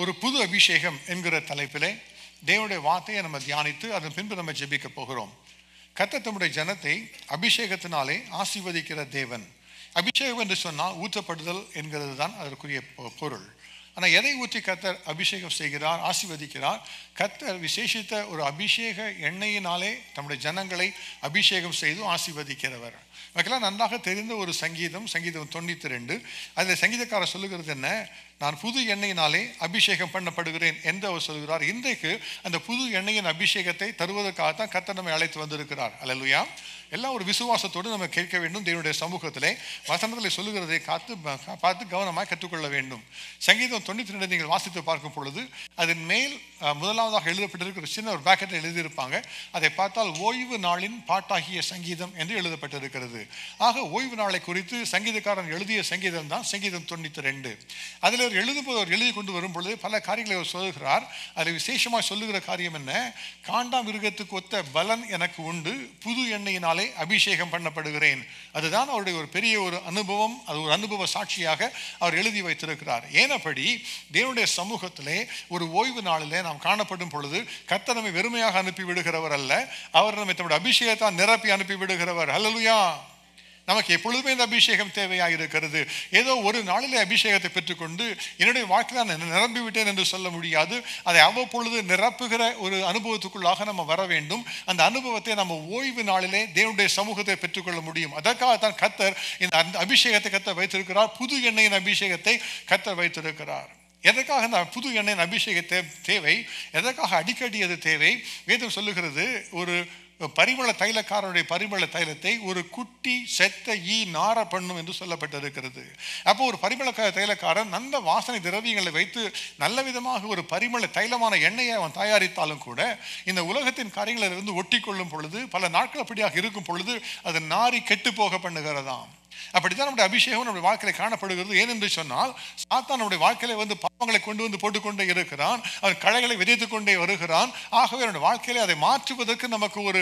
ஒரு புது அபிஷேகம் என்கிற தலைப்பிலே தேவனுடைய வார்த்தையை நம்ம தியானித்து அதன் பின்பு நம்ம ஜெபிக்க போகிறோம். கர்த்தர் தம்முடைய ஜனத்தை அபிஷேகத்தினாலே ஆசீர்வதிக்கிற தேவன். அபிஷேகம் என்று சொன்னால் ஊற்றப்படுதல் என்கிறது தான் அதற்குரிய பொருள். ஆனால் எதை ஊற்றி கர்த்தர் அபிஷேகம் செய்கிறார், ஆசீர்வதிக்கிறார்? கர்த்தர் விசேஷித்த ஒரு அபிஷேக எண்ணெயினாலே தம்முடைய ஜனங்களை அபிஷேகம் செய்து ஆசீர்வதிக்கிறவர். அதுக்கெல்லாம் நன்றாக தெரிந்த ஒரு சங்கீதம் 92. அதில் சங்கீதக்காரர் சொல்லுகிறது என்ன? நான் புது எண்ணெயினாலே அபிஷேகம் பண்ணப்படுகிறேன் என்று அவர் சொல்கிறார். இன்றைக்கு அந்த புது எண்ணெயின் அபிஷேகத்தை தருவதற்காகத்தான் கர்த்தர் நம்மை அழைத்து வந்திருக்கிறார். அல்லேலூயா. எல்லாம் ஒரு விசுவாசத்தோடு நம்ம கேட்க வேண்டும். தேவனுடைய சமூகத்திலே வசனத்தில் சொல்லுகிறதை பார்த்து கவனமாக கற்றுக்கொள்ள வேண்டும். சங்கீதம் 92 நீங்கள் வாசித்து பார்க்கும் பொழுது அதன் மேல் முதலாவதாக எழுதப்பட்டிருக்கிற சின்ன ஒரு பேக்கெட்டில் எழுதியிருப்பாங்க. அதை பார்த்தால் ஓய்வு நாளின் பாட்டாகிய சங்கீதம் என்று எழுதப்பட்டிருக்கிறது. ஆக ஓய்வு நாளை குறித்து சங்கீதக்காரன் எழுதிய சங்கீதம் தான் சங்கீதம் 92. அதில் அவர் எழுதும்போது அவர் எழுதி கொண்டு வரும் பொழுது பல காரியங்களை அவர் சொல்லுகிறார். அதில் விசேஷமாக சொல்லுகிற காரியம் என்ன? காண்டாமிருகத்துக்கு ஒத்த பலன் எனக்கு உண்டு, புது எண்ணெயினால் அபிஷேகம் பண்ணப்படுகிறேன். அதுதான் அவருடைய ஒரு பெரிய ஒரு அனுபவம். அது ஒரு அனுபவ சாட்சியாக அவர் எழுதி வைத்திருக்கிறார். ஏனப்படி தேவனுடைய சமூகத்திலே ஒரு ஓய்வு நாளிலே நாம் காணப்படும் பொழுது கர்த்தர் நம்மை வெறுமையாக அனுப்பி விடுகிறவர் அல்ல, அவர் நம்மை தம்முடைய அபிஷேகத்தால் நிரப்பி அனுப்பி விடுகிறவர். ஹல்லேலூயா. நமக்கு எப்பொழுதுமே இந்த அபிஷேகம் தேவையாக இருக்கிறது. ஏதோ ஒரு நாளிலே அபிஷேகத்தை பெற்றுக்கொண்டு என்னுடைய வாழ்க்கையில் நான் நிரம்பி விட்டேன் என்று சொல்ல முடியாது. அதை அவ்வப்பொழுது நிரப்புகிற ஒரு அனுபவத்துக்குள்ளாக நம்ம வர வேண்டும். அந்த அனுபவத்தை நம்ம ஓய்வு நாளிலே தேவனுடைய சமூகத்தை பெற்றுக்கொள்ள முடியும். அதற்காகத்தான் கர்த்தர் இந்த அபிஷேகத்தை கர்த்தர் வைத்திருக்கிறார். புது எண்ணெயின் அபிஷேகத்தை கர்த்தர் வைத்திருக்கிறார். எதற்காக இந்த புது எண்ணெயின் அபிஷேகத்தை தேவை? எதற்காக அடிக்கடி அது தேவை? வேதம் சொல்லுகிறது, ஒரு பரிமள தைலக்காரனுடைய பரிமள தைலத்தை ஒரு குட்டி செத்த நார பண்ணும் என்று சொல்லப்பட்டிருக்கிறது. அப்போ ஒரு பரிமள தைலக்காரன் நல்ல வாசனை திரவியங்களை வைத்து நல்ல விதமாக ஒரு பரிமள தைலமான எண்ணெயை அவன் தயாரித்தாலும் கூட இந்த உலகத்தின் காரியங்களை வந்து ஒட்டி கொள்ளும் பொழுது பல நாட்கள் அப்படியாக இருக்கும் பொழுது அது நாரி கெட்டு போக பண்ணுகிறதாம். அப்படித்தான் நம்முடைய அபிஷேகம் நம்முடைய வாழ்க்கையில காணப்படுகிறது. ஏனென்று சொன்னால் சாத்தான் நம்முடைய வாழ்க்கையில வந்து பாவங்களை கொண்டு வந்து போட்டுக்கொண்டே இருக்கிறான், அவன் களைகளை விதைத்துக் கொண்டே வருகிறான். ஆகவே நம்முடைய வாழ்க்கையில அதை மாற்றுவதற்கு நமக்கு ஒரு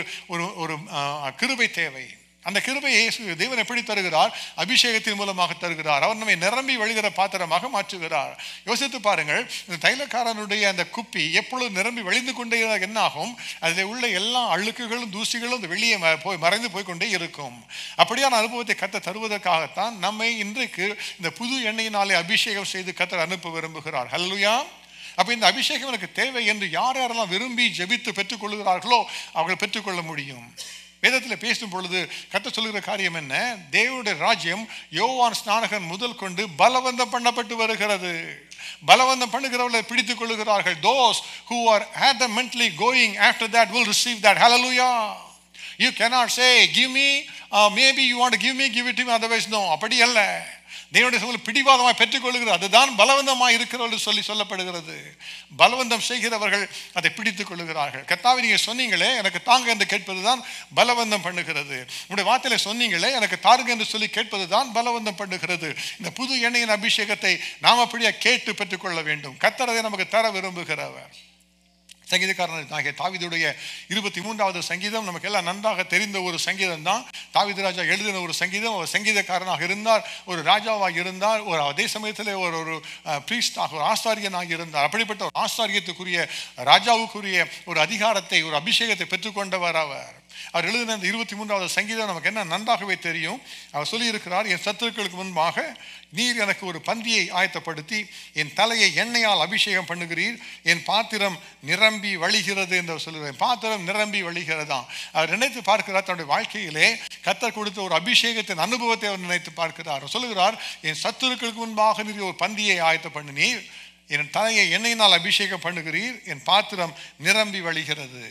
கிருபை தேவை. அந்த கிருபையை தேவன் எப்படி தருகிறார்? அபிஷேகத்தின் மூலமாக தருகிறார். அவர் நம்மை நிரம்பி வழிகிற பாத்திரமாக மாற்றுகிறார். யோசித்து பாருங்கள், இந்த தைலக்காரனுடைய அந்த குப்பி எப்பொழுது நிரம்பி வழிந்து கொண்டே என்ன ஆகும்? அதில் உள்ள எல்லா அழுக்குகளும் தூசிகளும் வெளியே மறைந்து போய்கொண்டே இருக்கும். அப்படியான அனுபவத்தை கர்த்தர் தருவதற்காகத்தான் நம்மை இன்றைக்கு இந்த புது எண்ணெயினாலே அபிஷேகம் செய்து கர்த்தர் அனுப்ப விரும்புகிறார். ஹல்லேலூயா. அப்போ இந்த அபிஷேகம் எனக்கு தேவை என்று யார் யாரெல்லாம் விரும்பி ஜெபித்து பெற்றுக்கொள்கிறார்களோ அவர்கள் பெற்றுக்கொள்ள முடியும். வேதத்தில் பேசும் பொழுது கர்த்தர் சொல்லுகிற காரியம் என்ன? தேவனுடைய ராஜ்யம் யோவான் ஸ்நானகன் முதல் கொண்டு பலவந்தம் பண்ணப்பட்டு வருகிறது. பலவந்தம் பண்ணுகிறவர்களை பிடித்துக் கொள்ளுகிறார்கள். Those who are adamantly going after that will receive that. Hallelujah. You cannot say give me, maybe you want to give it to me, otherwise no. அப்படி அல்ல. தேவனுடைய சொல்ல பிடிவாதமாய் பெற்றுக்கொள்கிறது. அதுதான் பலவந்தமாய் இருக்கிறவர்கள் சொல்லப்படுகிறது. பலவந்தம் செய்கிறவர்கள் அதை பிடித்துக் கொள்ளுகிறார்கள். கர்த்தாவே நீங்க சொன்னீங்களே எனக்கு தாங்க என்று கேட்பதுதான் பலவந்தம் பண்ணுகிறது. உங்களுடைய வார்த்தையில சொன்னீங்களே எனக்கு தாருங்க என்று சொல்லி கேட்பதுதான் பலவந்தம் பண்ணுகிறது. இந்த புது எண்ணெயின் அபிஷேகத்தை நாம் அப்படியே கேட்டு பெற்றுக்கொள்ள வேண்டும். கர்த்தர் அதை நமக்கு தர விரும்புகிறவர். சங்கீதக்காரனாகிய தாவீதுடைய 23வது சங்கீதம் நமக்கு எல்லாம் நன்றாக தெரிந்த ஒரு சங்கீதம் தான். தாவீது ராஜா எழுதின ஒரு சங்கீதம். அவர் சங்கீதக்காரனாக இருந்தார், ஒரு ராஜாவாக இருந்தார், ஒரு அதே சமயத்தில் ஒரு பிரீஸ்டாக ஒரு ஆசாரியனாக இருந்தார். அப்படிப்பட்ட ஒரு ஆசாரியத்துக்குரிய ராஜாவுக்குரிய ஒரு அதிகாரத்தை ஒரு அபிஷேகத்தை பெற்றுக்கொண்டவர் அவர். அவர் எழுதின இந்த 23வது சங்கீதம் நமக்கு என்ன நன்றாகவே தெரியும். அவர் சொல்லியிருக்கிறார், என் சத்துருக்களுக்கு முன்பாக நீர் எனக்கு ஒரு பந்தியை ஆயத்தப்படுத்தி என் தலையை எண்ணெயால் அபிஷேகம் பண்ணுகிறீர், என் பாத்திரம் நிரம்பி வழிகிறது என்று சொல்லுகிறேன். பாத்திரம் நிரம்பி வழிகிறதாம். அவர் நினைத்து பார்க்கிறார், தன்னுடைய வாழ்க்கையிலே கர்த்தர் கொடுத்த ஒரு அபிஷேகத்தின் அனுபவத்தை அவர் நினைத்து பார்க்கிறார். சொல்லுகிறார், என் சத்துருக்களுக்கு முன்பாக நீர் ஒரு பந்தியை ஆயத்த பண்ணினீர், என் தலையை எண்ணெயினால் அபிஷேகம் பண்ணுகிறீர், என் பாத்திரம் நிரம்பி வழிகிறது.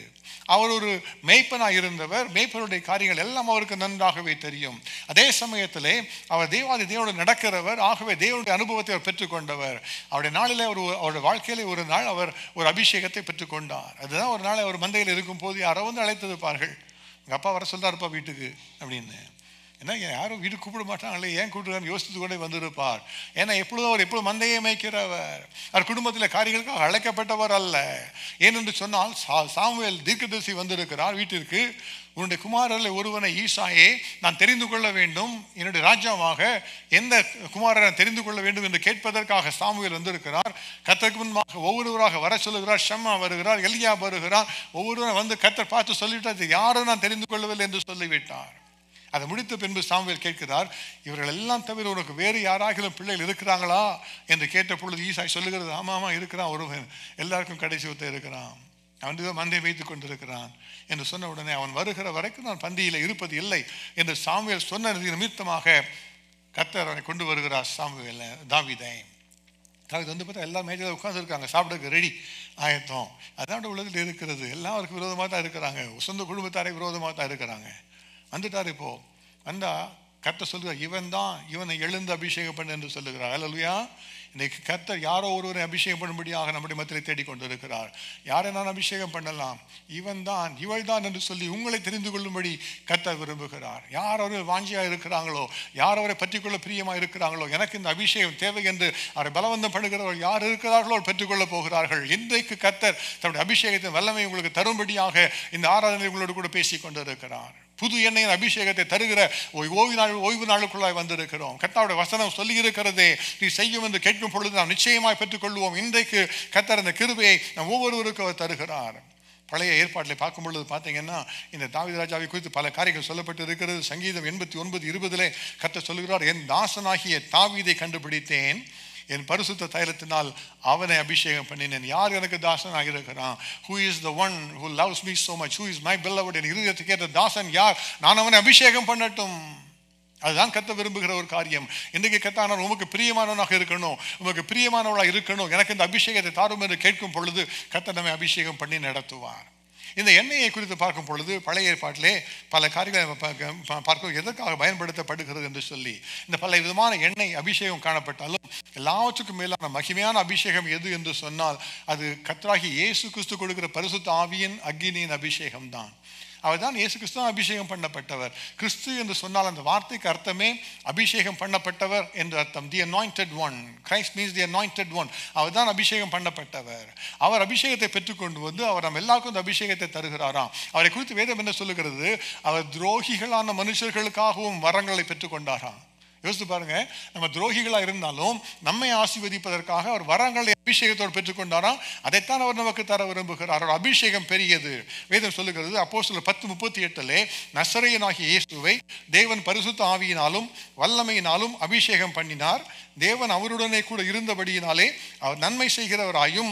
அவர் ஒரு மேய்ப்பனாக இருந்தவர். மேய்ப்பனுடைய காரியங்கள் எல்லாம் அவருக்கு நன்றாகவே தெரியும். அதே சமயத்திலே அவர் தேவாதி தேவனோடு நடக்கிறவர். ஆகவே தேவனுடைய அனுபவத்தை அவர் பெற்றுக்கொண்டவர். அவருடைய நாளில் அவருடைய வாழ்க்கையிலே ஒரு நாள் அவர் ஒரு அபிஷேகத்தை பெற்றுக்கொண்டார். அதுதான் ஒரு நாள் அவர் மந்தையில் இருக்கும் போது யாரோ வந்து அழைத்திருப்பார்கள், எங்கள் அப்பா வர சொல்றாருப்பா வீட்டுக்கு அப்படின்னு. ஏன்னா யாரும் வீடு கூப்பிட மாட்டாங்களே, ஏன் கூப்பிடுறான்னு யோசித்து கொண்டே வந்திருப்பார். ஏன்னா எப்பொழுதும் அவர் எப்பொழுது மந்தையை மேய்க்கிறவர், அவர் குடும்பத்தில் காரியங்களுக்காக அழைக்கப்பட்டவர் அல்ல. ஏனென்று சொன்னால் சாமுவேல் தீர்க்கதரிசி வந்திருக்கிறார் வீட்டிற்கு. உன்னுடைய குமாரரில் ஒருவனை ஈசாயை நான் தெரிந்து கொள்ள வேண்டும், என்னுடைய ராஜாவாக எந்த குமாரரை தெரிந்து கொள்ள வேண்டும் என்று கேட்பதற்காக சாமுவேல் வந்திருக்கிறார். கர்த்தருக்கு முன்பாக ஒவ்வொருவராக வர சொல்லுகிறார். ஷம்மா வருகிறார், எலியா வருகிறார். ஒவ்வொருவரும் வந்து கர்த்தர் பார்த்து சொல்லிவிட்டார், யாரும் நான் தெரிந்து கொள்ளவில்லை என்று சொல்லிவிட்டார். அதை முடித்த பின்பு சாமுவேல் கேட்கிறார், இவர்கள் எல்லாம் தவிர உனக்கு வேறு யாராகிலும் பிள்ளைகள் இருக்கிறாங்களா என்று கேட்ட பொழுது ஈசாய் சொல்லுகிறது, ஆமாமா இருக்கிறான் ஒருவன், எல்லாருக்கும் கடைசி ஒருத்தன் இருக்கிறான், அவன் மந்தை வைத்துக் கொண்டிருக்கிறான் என்று சொன்ன உடனே அவன் வருகிற வரைக்கும் நான் பந்தியில் இருப்பது இல்லை என்று சாமுவேல் சொன்ன நிமித்தமாக கர்த்தர் அவனை கொண்டு வருகிறார். சாமுவேல் தாவீதை வந்து பார்த்தா எல்லா மேஜையில் உட்காந்துருக்காங்க, சாப்பிடக்கு ரெடி ஆயத்தம். அதான் உலகத்தில் இருக்கிறது. எல்லாருக்கும் விரோதமாக தான் இருக்கிறாங்க, சொந்த குடும்பத்தாரை விரோதமாக தான் இருக்கிறாங்க. வந்துட்டார். இப்போ வந்தா கர்த்தர் சொல்லுகிறார், இவன் தான் இவனை எழுந்து அபிஷேகம் பண்ணு என்று சொல்லுகிறார். அல்லேலூயா. இன்னைக்கு கர்த்தர் யாரோ ஒருவரை அபிஷேகம் பண்ணும்படியாக நம்முடைய மத்தியில் தேடிக்கொண்டிருக்கிறார். யாரை நான் அபிஷேகம் பண்ணலாம்? இவன் தான் இவள் தான் என்று சொல்லி உங்களை தெரிந்து கொள்ளும்படி கர்த்தர் விரும்புகிறார். யார் அவர்கள் வாஞ்சியாக இருக்கிறாங்களோ, யார் அவரை பற்றி கொள்ள பிரியமாக இருக்கிறாங்களோ, எனக்கு இந்த அபிஷேகம் தேவை என்று அவரை பலவந்தம் பண்ணுகிறவர்கள் யார் இருக்கிறார்களோ பெற்றுக்கொள்ளப் போகிறார்கள். இன்றைக்கு கர்த்தர் தன்னுடைய அபிஷேகத்தின் வல்லமை உங்களுக்கு தரும்படியாக இந்த ஆராதனை உங்களோடு கூட பேசி கொண்டிருக்கிறார். புது எண்ணெயின் அபிஷேகத்தை தருகிற ஓய்வு நாளுக்குள்ளாய் வந்திருக்கிறோம். கர்த்தருடைய வசனம் சொல்லி இருக்கிறதே, நீ செய்யும் என்று கேட்கும் பொழுது நாம் நிச்சயமாய் பெற்றுக்கொள்வோம். இன்றைக்கு கர்த்தர் அந்த கிருபையை நம் ஒவ்வொருவருக்கும் அவர் தருகிறார். பழைய ஏற்பாட்டில் பார்க்கும் பொழுது பார்த்தீங்கன்னா இந்த தாவீது ராஜாவை குறித்து பல காரியங்கள் சொல்லப்பட்டு இருக்கிறது. சங்கீதம் 89:20 கர்த்தர் சொல்லுகிறார், என் தாசனாகிய தாவீதை கண்டுபிடித்தேன், என் பரிசுத்த தைலத்தினால் அவனை அபிஷேகம் பண்ணினேன். யார் எனக்கு தாசனாக இருக்கிறான்? Who is the one who loves me so much? Who is my beloved? என் இருதயத்தை கேட்ட தாசன் யார்? நான் அவனை அபிஷேகம் பண்ணட்டும். அதுதான் கர்த்தர் விரும்புகிற ஒரு காரியம். இன்றைக்கு கர்த்தர், நான் உமக்கு பிரியமானவனாக இருக்கணும், உமக்கு பிரியமானவளாக இருக்கணும், எனக்கு இந்த அபிஷேகத்தை தாரும் என்று கேட்கும் பொழுது கர்த்தர் நம்மை அபிஷேகம் பண்ணி நடத்துவார். இந்த எண்ணெயை குறித்து பார்க்கும் பொழுது பழைய ஏற்பாட்டிலே பல காரியங்களை பார்க்க எதற்காக பயன்படுத்தப்படுகிறது என்று சொல்லி இந்த பல விதமான எண்ணெய் அபிஷேகம் காணப்பட்டாலும் எல்லாவற்றுக்கும் மேலான மகிமையான அபிஷேகம் எது என்று சொன்னால் அது கர்த்தராகிய இயேசு கிறிஸ்து கொடுக்கிற பரிசுத்த ஆவியின் அக்கினியின் அபிஷேகம் தான். அவர் தான் இயேசு கிறிஸ்து அபிஷேகம் பண்ணப்பட்டவர். கிறிஸ்து என்று சொன்னால் அந்த வார்த்தைக்கு அர்த்தமே அபிஷேகம் பண்ணப்பட்டவர் என்று அர்த்தம். The anointed one. Christ means the anointed one. அவர் தான் அபிஷேகம் பண்ணப்பட்டவர். அவர் அபிஷேகத்தை பெற்றுக்கொண்டு வந்து அவர் நம்ம எல்லாருக்கும் அந்த அபிஷேகத்தை தருகிறாராம். அவரை குறித்து வேதம் என்ன சொல்லுகிறது? அவர் துரோகிகளான மனுஷர்களுக்காகவும் வரங்களை பெற்றுக்கொண்டாராம். யோசித்து பாருங்க, நம்ம துரோகிகளா இருந்தாலும் நம்மை ஆசீர்வதிப்பதற்காக அவர் வரங்களை அபிஷேகத்தோடு பெற்றுக்கொண்டாராம். அதைத்தான் அவர் நமக்கு தர விரும்புகிறார். அவர் அபிஷேகம் பெரியது. வேதம் சொல்லுகிறது அப்போஸ்தலர் 10:38 நசரேயனாகிய இயேசுவை தேவன் பரிசுத்த ஆவியினாலும் வல்லமையினாலும் அபிஷேகம் பண்ணினார். தேவன் அவருடனே கூட இருந்தபடியினாலே அவர் நன்மை செய்கிறவராயும்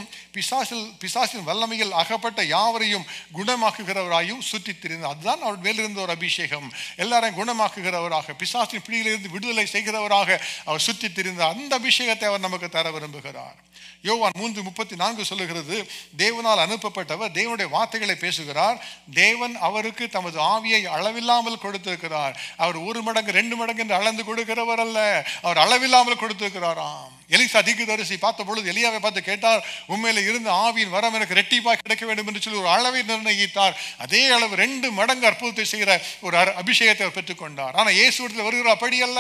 பிசாசின் வல்லமையில் அகப்பட்ட யாவரையும் குணமாக்குகிறவராயும் சுற்றித் திரிந்தார். அதுதான் அவர் மேலிருந்த ஒரு அபிஷேகம். எல்லாரையும் குணமாக்குகிறவராக, பிசாசின் பிடியிலிருந்து விடுதலை செய்கிறவராக அவர் சுற்றித் திரிந்தார். அந்த அபிஷேகத்தை அவர் நமக்கு தர விரும்புகிறார். யோவான் 3:34 சொல்லுகிறது, தேவனால் அனுப்பப்பட்டவர் தேவனுடைய வார்த்தைகளை பேசுகிறார். தேவன் அவருக்கு தமது ஆவியை அளவில்லாமல் கொடுத்திருக்கிறார். அவர் 1 மடங்கு 2 மடங்கு என்று அளந்து கொடுக்கிறவர் அல்ல, அவர் அளவில்லாமல் கொடுத்திருக்கிறாராம். எலிசா தீர்க்கதரிசி பார்த்த பொழுது எலியாவை பார்த்து கேட்டார், உண்மையில இருந்த ஆவியின் வரம் எனக்கு ரெட்டிப்பாய் கிடைக்க வேண்டும் என்று சொல்லி ஒரு அளவை நிர்ணயித்தார். அதே அளவு 2 மடங்கு அற்புதத்தை செய்கிற ஒரு அபிஷேகத்தை அவர் பெற்றுக்கொண்டார். ஆனால் இயேசுவிடத்தில் வருகிற அப்படி அல்ல.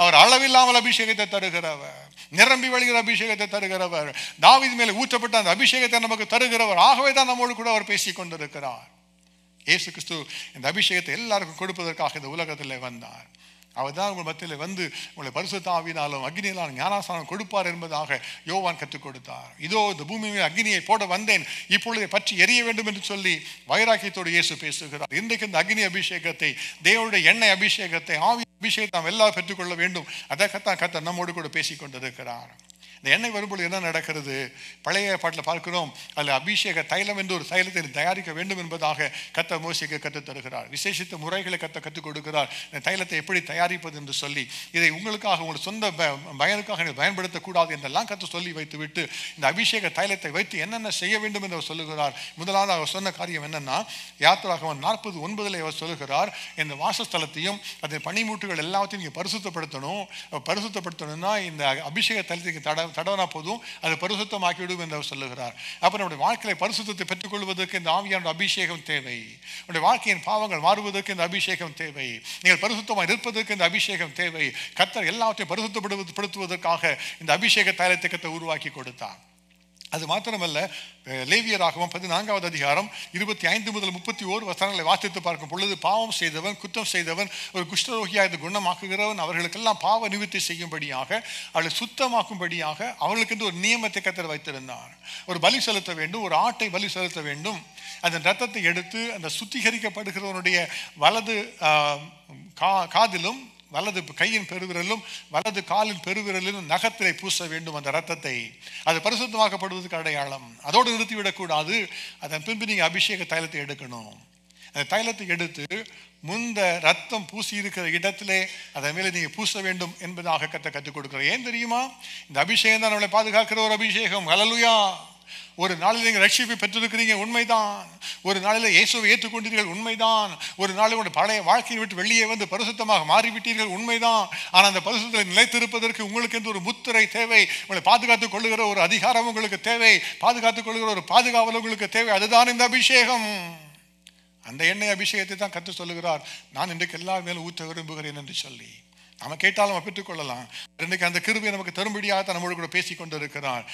அவர் அளவில்லாமல் அபிஷேகத்தை தருகிறவர், நிரம்பி வழிகிற அபிஷேகத்தை தருகிறவர், தாவீது மேலே ஊற்றப்பட்ட அந்த அபிஷேகத்தை நமக்கு தருகிறவர். ஆகவே தான் நம்மோடு கூட அவர் பேசிக் கொண்டிருக்கிறார். இயேசு கிறிஸ்து இந்த அபிஷேகத்தை எல்லாருக்கும் கொடுப்பதற்காக இந்த உலகத்தில் வந்தார். அவர் தான் உங்கள் மத்தியில் வந்து உங்களை பரிசுத்த ஆவியினாலும் அக்னியினாலும் ஞானஸ்நானம் கொடுப்பார் என்பதாக யோவான் கற்றுக் கொடுத்தார். இதோ இந்த பூமி மேல் அக்னியை போட வந்தேன், இப்பொழுதை பற்றி எரிய வேண்டும் என்று சொல்லி வைராக்கியத்தோடு இயேசு பேசுகிறார். இன்றைக்கு இந்த அக்னி அபிஷேகத்தை, தேவனுடைய எண்ணெய் அபிஷேகத்தை, ஆவி அபிஷேகத்தை நாம் எல்லாம் பெற்றுக்கொள்ள வேண்டும். அதற்கத்தான் கர்த்தர் நம்மோடு கூட பேசிக் கொண்டிருக்கிறார். இந்த எண்ணெய் வரும்போது என்ன நடக்கிறது? பழைய ஏற்பாட்டில் பார்க்கிறோம், அதில் அபிஷேக தைலம் என்று ஒரு தைலத்தை தயாரிக்க வேண்டும் என்பதாக கர்த்தர் மோசேக்கு கற்றுத் தருகிறார். விசேஷித்த முறைகளை கற்றுக் கொடுக்கிறார். இந்த தைலத்தை எப்படி தயாரிப்பது என்று சொல்லி, இதை உங்களுக்காக உங்கள் சொந்த பயனுக்காக பயன்படுத்தக்கூடாது என்றெல்லாம் கர்த்தர் சொல்லி வைத்துவிட்டு இந்த அபிஷேக தைலத்தை வைத்து என்னென்ன செய்ய வேண்டும் என்று அவர் சொல்லுகிறார். முதலாவது அவர் சொன்ன காரியம் என்னன்னா, யாத்திராகமம் 40:9 அவர் சொல்லுகிறார், இந்த வாசஸ்தலத்தையும் அதன் பனிமூட்டுகள் எல்லாத்தையும் நீங்கள் பரிசுத்தப்படுத்தணும். பரிசுத்தப்படுத்தணும்னா இந்த அபிஷேக தைலத்துக்கு தடவனா போதும், அது பரிசுத்தமாக்கிவிடும் என்று அவர் சொல்லுகிறார். அப்போ நம்முடைய வாழ்க்கையை பரிசுத்தத்தை பெற்றுக்கொள்வதற்கு இந்த ஆவியான அபிஷேகம் தேவை. நம்முடைய வாழ்க்கையின் பாவங்கள் மாறுவதற்கு இந்த அபிஷேகம் தேவை. நீங்கள் பரிசுத்தமாக இருப்பதற்கு இந்த அபிஷேகம் தேவை. கர்த்தர் எல்லாவற்றையும் பரிசுத்தப்படுத்துவதற்காக இந்த அபிஷேக தைலத்தை கர்த்தர் உருவாக்கி கொடுத்தார். அது மாத்திரமல்ல, லேவியராகமம் 14வது அதிகாரம் 25 முதல் 31 வசனங்களை வாசித்து பார்க்கும் பொழுது, பாவம் செய்தவன், குற்றம் செய்தவன், ஒரு குஷ்டரோகியாக குணமாக்குகிறவன், அவர்களுக்கெல்லாம் பாவ நிவர்த்தி செய்யும்படியாக, அவர்களை சுத்தமாக்கும்படியாக அவர்களுக்கு ஒரு நியமத்தை கர்த்தர் வைத்திருந்தார். ஒரு பலி செலுத்த வேண்டும், ஒரு ஆட்டை பலி செலுத்த வேண்டும். அந்த ரத்தத்தை எடுத்து அந்த சுத்திகரிக்கப்படுகிறவனுடைய வலது காதிலும், வலது கையின் பெருவிரலும், வலது காலின் பெருவிரலிலும் நகத்திலே பூச வேண்டும் அந்த ரத்தத்தை. அது பரிசுத்தமாக்கப்படுவதற்கு அடையாளம். அதோடு நிறுத்திவிடக்கூடாது. அதன் பின்பு நீங்கள் அபிஷேக தைலத்தை எடுக்கணும். அந்த தைலத்தை எடுத்து முந்த ரத்தம் பூசி இருக்கிற இடத்திலே அதன் மேலே நீங்கள் பூச வேண்டும் என்பதாக கற்றுக் கொடுக்கிறோம். ஏன் தெரியுமா? இந்த அபிஷேகம் தான் நம்மளை பாதுகாக்கிற ஒரு அபிஷேகம். ஹல்லேலூயா. ஒரு நாளில் நீங்கள் ரட்சிப்பை பெற்றிருக்கிறீங்க, உண்மைதான். ஒரு நாளில் இயேசுவை ஏற்றுக்கொண்டீர்கள், உண்மைதான். ஒரு நாளில் உங்களுடைய பழைய வாழ்க்கையை விட்டு வெளியே வந்து பரிசுத்தமாக மாறிவிட்டீர்கள், உண்மைதான். ஆனால் அந்த பரிசுத்தத்தில் நிலைத்திருப்பதற்கு உங்களுக்கு என்று ஒரு முத்திரை தேவை. உங்களை பாதுகாத்துக் கொள்ளுகிற ஒரு அதிகாரம் உங்களுக்கு தேவை. பாதுகாத்துக் கொள்ளுகிற ஒரு பாதுகாவல் உங்களுக்கு தேவை. அதுதான் இந்த அபிஷேகம். அந்த எண்ணெய் அபிஷேகத்தை தான் கர்த்தர் சொல்லுகிறார், நான் இன்றைக்கு எல்லா மேலும் ஊற்ற விரும்புகிறேன் என்று சொல்லி. நம்ம கேட்டாலும் நம்ம பெற்றுக்கொள்ளலாம். இன்றைக்கு அந்த கிருபையை நமக்கு தரும்படியாக நம்மோடு கூட பேசி கொண்டு இருக்கிறார்.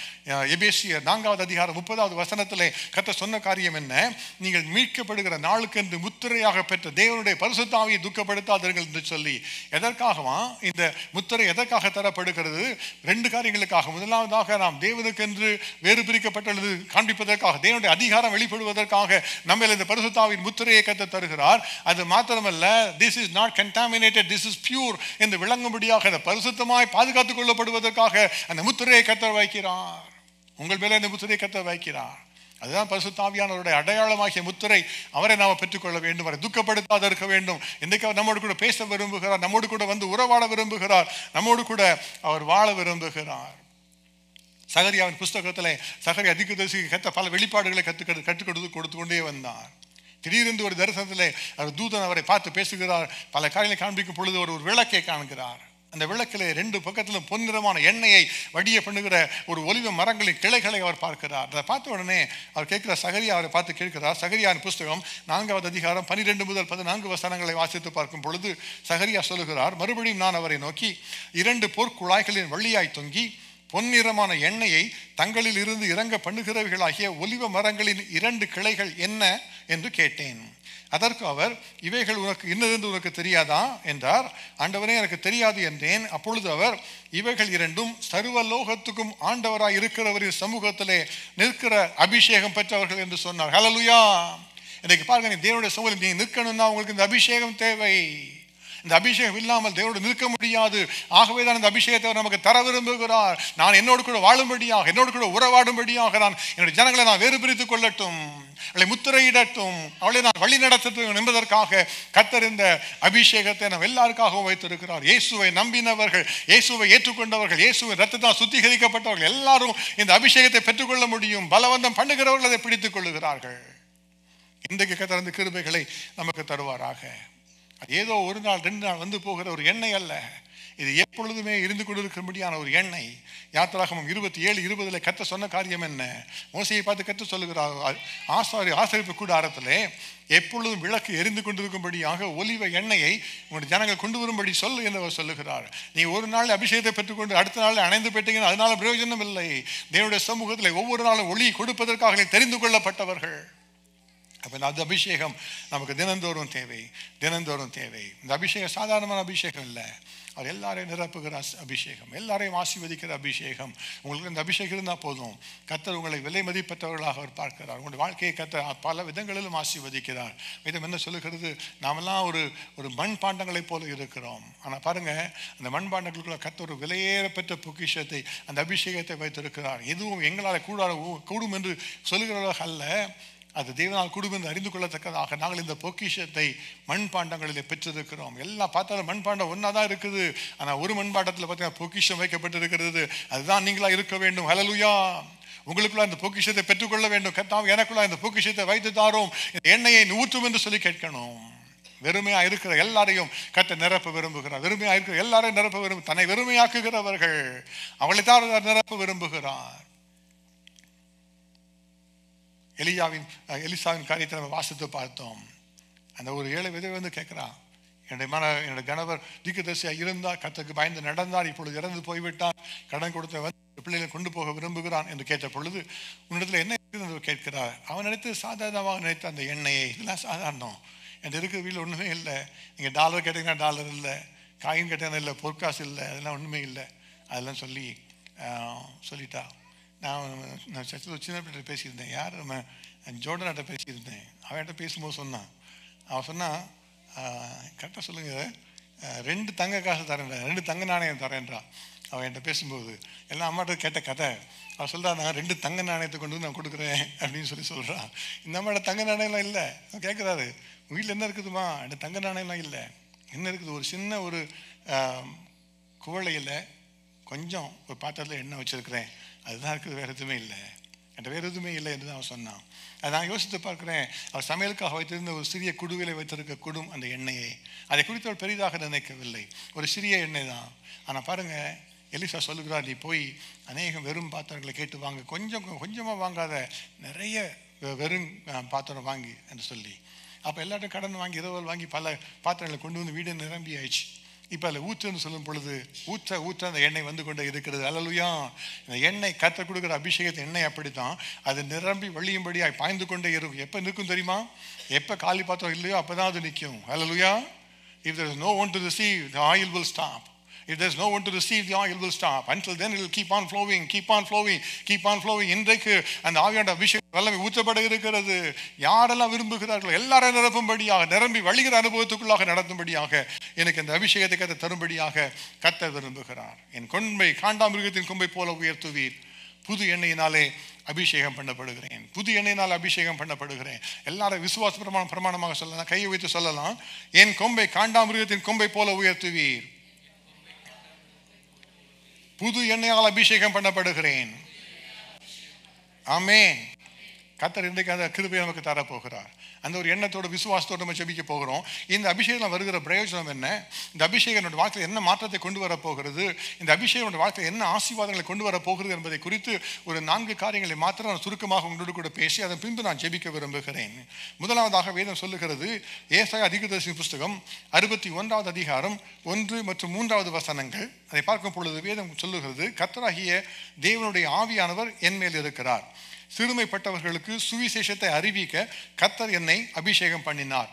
எபேசியர் 4வது அதிகாரம் 30வது வசனத்திலே கர்த்தர் சொன்ன காரியம் என்ன? நீங்கள் மீட்கப்படுகிற நாளுக்கு என்று முத்திரையாக பெற்ற தேவனுடைய பரிசுத்த ஆவியை துக்கப்படுத்தாதீர்கள் என்று சொல்லி. எதற்காகவா இந்த முத்திரை எதற்காக தரப்படுகிறது? 2 காரியங்களுக்காக. முதலாவதாக, நாம் தேவனுக்கென்று வேறு பிரிக்கப்பட்டுள்ளது காண்பிப்பதற்காக, தேவனுடைய அதிகாரம் வெளிப்படுவதற்காக நம்ம இந்த பரிசுத்த ஆவியின் முத்திரையை கர்த்தர் தருகிறார். அது மாத்திரமல்ல, this is not contaminated, this is pure என்று விளங்கும்படியாக, அந்த பரிசுத்தமாய் பாதுகாத்துக் கொள்ளப்படுவதற்காக அந்த முத்திரையை கர்த்தர் வைக்கிறார். உங்கள் மேலே அந்த முத்திரையை கர்த்தர் வைக்கிறார். அதுதான் பரிசுத்த ஆவியானவருடைய அடையாளமாகிய முத்திரை. அவரை நாம் பெற்றுக்கொள்ள வேண்டும், அவரை துக்கப்படுத்தாத இருக்க வேண்டும். இன்றைக்கு அவர் நம்மோடு கூட பேச விரும்புகிறார், நம்மோடு கூட வந்து உறவாட விரும்புகிறார், நம்மோடு கூட அவர் வாழ விரும்புகிறார். சகரியாவின் புஸ்தகத்திலே சகரியா தீர்க்கதரிசிக்கு கர்த்தர் பல வெளிப்பாடுகளை கற்றுக் கொடுத்து கொண்டே வந்தார். திடீரென்று ஒரு தரிசனத்திலே அவர் தூதன் அவரை பார்த்து பேசுகிறார். பல காரியங்களை காண்பிக்கும் பொழுது ஒரு விளக்கை காண்கிறார். அந்த விளக்கிலே 2 பக்கத்திலும் பொன்னிறமான எண்ணெயை வடிய பண்ணுகிற ஒரு ஒலிவ மரங்களின் கிளைகளை அவர் பார்க்கிறார். அதை பார்த்த உடனே அவர் கேட்கிற சகரியா அவரை பார்த்து கேட்கிறார். சகரியாவின் புஸ்தகம் 4வது அதிகாரம் 12 முதல் 14 வசனங்களை வாசித்து பார்க்கும் பொழுது சகரியா சொல்லுகிறார், மறுபடியும் நான் அவரை நோக்கி, 2 பொற்குழாய்களின் வழியாய் தொங்கி பொன்னிறமான எண்ணெயை தங்களில் இருந்து இறங்க பண்ணுகிறவர்களாகிய ஒலிவ மரங்களின் 2 கிளைகள் என்ன என்று கேட்டேன். அதற்கு அவர், இவைகள் உனக்கு இன்னதென்று உனக்கு தெரியாதா என்றார். ஆண்டவரே, எனக்கு தெரியாது என்றேன். அப்பொழுது அவர், இவைகள் 2 சர்வலோகத்துக்கும் ஆண்டவராய் இருக்கிறவரின் சமூகத்திலே நிற்கிற அபிஷேகம் பெற்றவர்கள் என்று சொன்னார். ஹல்லேலூயா. இன்னைக்கு பாருங்க, நீ தேவனுடைய சமூகத்தில் நீ நிற்கணும்னா உங்களுக்கு இந்த அபிஷேகம் தேவை. இந்த அபிஷேகம் இல்லாமல் தேவனோடு நிற்க முடியாது. ஆகவே தான் இந்த அபிஷேகத்தை நமக்கு தர விரும்புகிறார். நான் என்னோடு கூட வாழும்படியாக, என்னோடு கூட உறவாடும்படியாக, நான் என்னுடைய ஜனங்களை நான் வேறு பிரித்துக் கொள்ளட்டும், அவளை முத்திரையிடட்டும், அவளை நான் வழி நடத்தட்டும் என்பதற்காக கர்த்தர் இந்த அபிஷேகத்தை நாம் எல்லாருக்காகவும் வைத்திருக்கிறார். இயேசுவை நம்பினவர்கள், இயேசுவை ஏற்றுக்கொண்டவர்கள், இயேசுவின் ரத்தத்தால் சுத்திகரிக்கப்பட்டவர்கள் எல்லாரும் இந்த அபிஷேகத்தை பெற்றுக்கொள்ள முடியும். பலவந்தம் பண்ணுகிறவர்கள் அதை பிடித்துக் கொள்ளுகிறார்கள். இன்றைக்கு கர்த்தர் அந்த கிருபைகளை நமக்கு தருவாராக. அது ஏதோ ஒரு நாள் 2 நாள் வந்து போகிற ஒரு எண்ணெய் அல்ல. இது எப்பொழுதுமே இருந்து கொண்டிருக்கும்படியான ஒரு எண்ணெய். யாத்திராகமம் 27:20 கர்த்தர் சொன்ன காரியம் என்ன? மோசையை பார்த்து கர்த்தர் சொல்லுகிறார், ஆசரிப்பு கூடாரத்திலே எப்பொழுதும் விளக்கு எரிந்து கொண்டிருக்கும்படியாக ஒலிவ எண்ணெயை உங்களுடைய ஜனங்கள் கொண்டு வரும்படி சொல்லு என்று அவர் சொல்லுகிறார். நீ ஒரு நாள் அபிஷேகத்தை பெற்றுக்கொண்டு அடுத்த நாள் அணைந்து போயிட்டீங்கன்னா அதனால பிரயோஜனம் இல்லை. தேவனுடைய சமூகத்தில் ஒவ்வொரு நாளும் ஒளி கொடுப்பதற்காக தெரிந்து கொள்ளப்பட்டவர்கள். அப்போ அந்த அபிஷேகம் நமக்கு தினந்தோறும் தேவை, தினந்தோறும் தேவை. இந்த அபிஷேகம் சாதாரணமான அபிஷேகம் இல்லை. அவர் எல்லாரையும் நிரப்புகிற அபிஷேகம், எல்லாரையும் ஆசீர்வதிக்கிற அபிஷேகம். உங்களுக்கு இந்த அபிஷேகம் இருந்தால் போதும். கர்த்தர் உங்களை விலை மதிப்பற்றவர்களாக அவர் பார்க்கிறார். உங்களுடைய வாழ்க்கையை கர்த்தர் பல விதங்களிலும் ஆசீர்வதிக்கிறார். வேதம் என்ன சொல்லுகிறது? நாமெல்லாம் ஒரு மண் பாண்டங்களைப் போல இருக்கிறோம். ஆனால் பாருங்க, அந்த மண் பாண்டங்களுக்குள்ள கர்த்தர் ஒரு விலையேறப்பெற்ற பொக்கிஷத்தை, அந்த அபிஷேகத்தை வைத்திருக்கிறார். எதுவும் எங்களால் கூடும் என்று சொல்லுகிறவர்கள் அல்ல, அது தேவனால் கூடும் என்று அறிந்து கொள்ளத்தக்கதாக நாங்கள் இந்த பொக்கிஷத்தை மண்பாண்டங்களிலே பெற்றிருக்கிறோம். எல்லாம் பார்த்தாலும் மண்பாண்டம் ஒன்றா தான் இருக்குது. ஆனால் ஒரு மண்பாண்டத்தில் பார்த்தீங்கன்னா பொக்கிஷம் வைக்கப்பட்டிருக்கிறது. அதுதான் நீங்களா இருக்க வேண்டும். ஹல்லேலூயா. உங்களுக்குள்ள இந்த பொக்கிஷத்தை பெற்றுக்கொள்ள வேண்டும். கர்த்தாவே, எனக்குள்ள இந்த பொக்கிஷத்தை வைத்து தாரோம், இந்த எண்ணெயை ஊற்றும் என்று சொல்லி கேட்கணும். வெறுமையா இருக்கிற எல்லாரையும் கர்த்தர் நிரப்ப விரும்புகிறார். வெறுமையா இருக்கிற எல்லாரையும் நிரப்ப விரும்பு, தன்னை வெறுமையாக்குகிறவர்கள் அவளை தான் நிரப்ப விரும்புகிறார். எலிசாவின் காரியத்தை நம்ம வாசித்து பார்த்தோம். அந்த ஒரு ஏழை விதவை வந்து கேட்கிறா, என்னுடைய கணவர் தீர்க்கதரிசியாக இருந்தார், கர்த்தருக்கு பயந்து நடந்தார், இப்பொழுது இறந்து போய்விட்டார், கடன் கொடுத்த வந்து பிள்ளைகளை கொண்டு போக விரும்புகிறான் என்று கேட்ட பொழுது உன்னிடத்தில் என்ன இருக்குது என்று கேட்கிறார். அவன் நினைத்து சாதாரணமாக நினைத்த அந்த எண்ணெயை, இதெல்லாம் சாதாரணம், என் இருக்கிற வீட்டில் ஒன்றுமே இல்லை, நீங்கள் டாலர் கேட்டிங்கன்னா டாலர் இல்லை, காயின் கேட்டீங்கன்னா இல்லை, பொற்காசு இல்லை, அதெல்லாம் ஒன்றுமே இல்லை, அதெல்லாம் சொல்லிட்டா. நான் சர்ச்சில் சின்ன பிள்ளை பேசியிருந்தேன், யார் நம்ம ஜோர்டனாட்ட பேசியிருந்தேன். அவன்கிட்ட பேசும்போது அவன் சொன்னான், கரெக்டாக சொல்லுங்கள், 2 தங்க காசு தரேன்டா, 2 தங்க நாணயம் தரேன்றா. அவன் என்கிட்ட பேசும்போது எல்லாம் அம்மாட்ட கேட்ட கதை. அவன் சொல்கிறா, நான் 2 தங்க நாணயத்தை கொண்டு வந்து நான் கொடுக்குறேன் அப்படின்னு சொல்கிறான். இந்த அம்மாட்ட தங்க நாணயம்லாம் இல்லை. அவன் கேட்குறாரு, உங்கள் வீட்டில் என்ன இருக்குதுமா? 2 தங்க நாணயம்லாம் இல்லை. என்ன இருக்குது? ஒரு சின்ன ஒரு குவளையில் கொஞ்சம் ஒரு பாத்திரத்தில் எண்ணெய் வச்சுருக்கிறேன், அதுதான் இருக்குது, வேறு எதுவுமே இல்லை, என்கிட்ட வேறு எதுவுமே இல்லை என்று தான் அவன் சொன்னான். அதை நான் யோசித்து பார்க்குறேன். அவர் சமையலுக்காக வைத்திருந்த ஒரு சிறிய குடுவிலை வைத்திருக்க குடும் அந்த எண்ணெயை, அதை குறித்து அவர் பெரிதாக நினைக்கவில்லை, ஒரு சிறிய எண்ணெய் தான். ஆனால் பாருங்கள், எலிசா சொல்லுகிறார், நீ போய் அநேகம் வெறும் பாத்திரங்களை கேட்டு வாங்க, கொஞ்சமாக வாங்காத, நிறைய வெறும் பாத்திரம் வாங்கி என்று சொல்லி. அப்போ எல்லாத்தையும் கடன் வாங்கி இரவல் வாங்கி பல பாத்திரங்களை கொண்டு வந்து வீடு நிரம்பி ஆயிடுச்சு. இப்போ அதில் ஊற்றுன்னு சொல்லும் பொழுது ஊற்ற அந்த எண்ணெய் வந்து கொண்டே இருக்கிறது. அல்லேலூயா! இந்த எண்ணெய் கர்த்தர் கொடுக்குற அபிஷேகத்தை எண்ணெய் அப்படித்தான், அது நிரம்பி வழியும்படியாக பாய்ந்து கொண்டே இருக்கும். எப்போ நிற்கும் தெரியுமா? எப்போ காலி பாத்திரம் இல்லையோ அப்போ தான் அது நிற்கும். அல்லேலூயா! If there is no one to receive, the oil will stop. If there's no one to receive, the oil will stop. Until then it will keep on flowing, keep on flowing, keep on flowing. இன்றைக்கு அந்த ஆவியான அபிஷேகம் வல்லமை ஊற்றப்பட இருக்கிறது. யாரெல்லாம் விரும்புகிறார்களோ எல்லாரும் நிரப்பும்படியாக, நிரம்பி வழிகிற அனுபவத்துக்குள்ளாக நடத்தும்படியாக, எனக்கு இந்த அபிஷேகத்தை கர்த்தர் தரும்படியாக கர்த்தர் விரும்புகிறார். என் கொம்பை காண்டாமிருகத்தின் கொம்பை போல உயர்த்துவீர். புது எண்ணெயினாலே அபிஷேகம் பண்ணப்படுகிறேன், புது எண்ணெயினால் அபிஷேகம் பண்ணப்படுகிறேன். எல்லாரும் விசுவாச பிரமாணமாக சொல்லலாம், கையை வைத்து சொல்லலாம், என் கொம்பை காண்டாமிருகத்தின் கொம்பை போல உயர்த்துவீர், புது எண்ணெயால் அபிஷேகம் பண்ணப்படுகிறேன். ஆமென். கர்த்தர் இன்றைக்கு அந்த கிருபையை நமக்கு தரப்போகிறார். அந்த ஒரு எண்ணத்தோட விசுவாசத்தோடு நம்ம ஜெபிக்க போகிறோம். இந்த அபிஷேகம் வருகிற பிரயோஜனம் என்ன? இந்த அபிஷேகம் என்னோட வாழ்க்கையில் என்ன மாற்றத்தை கொண்டு வரப்போகிறது? இந்த அபிஷேகம் வாழ்க்கையில் என்ன ஆசீர்வாதங்களை கொண்டு வரப்போகிறது என்பதை குறித்து ஒரு 4 காரியங்களை மாத்திரம் நான் சுருக்கமாக உங்களோடு கூட பேசி அதன் பின்பு நான் ஜெபிக்க விரும்புகிறேன். முதலாவதாக வேதம் சொல்லுகிறது, ஏசாயா தீர்க்கதரிசியின் புஸ்தகம் 61வது அதிகாரம் 1 மற்றும் 3வது வசனங்கள். அதை பார்க்கும் பொழுது வேதம் சொல்லுகிறது, கர்த்தராகிய தேவனுடைய ஆவியானவர் என் மேல் இருக்கிறார், சிறுமைப்பட்டவர்களுக்கு சுவிசேஷத்தை அறிவிக்க கர்த்தர் என்னை அபிஷேகம் பண்ணினார்,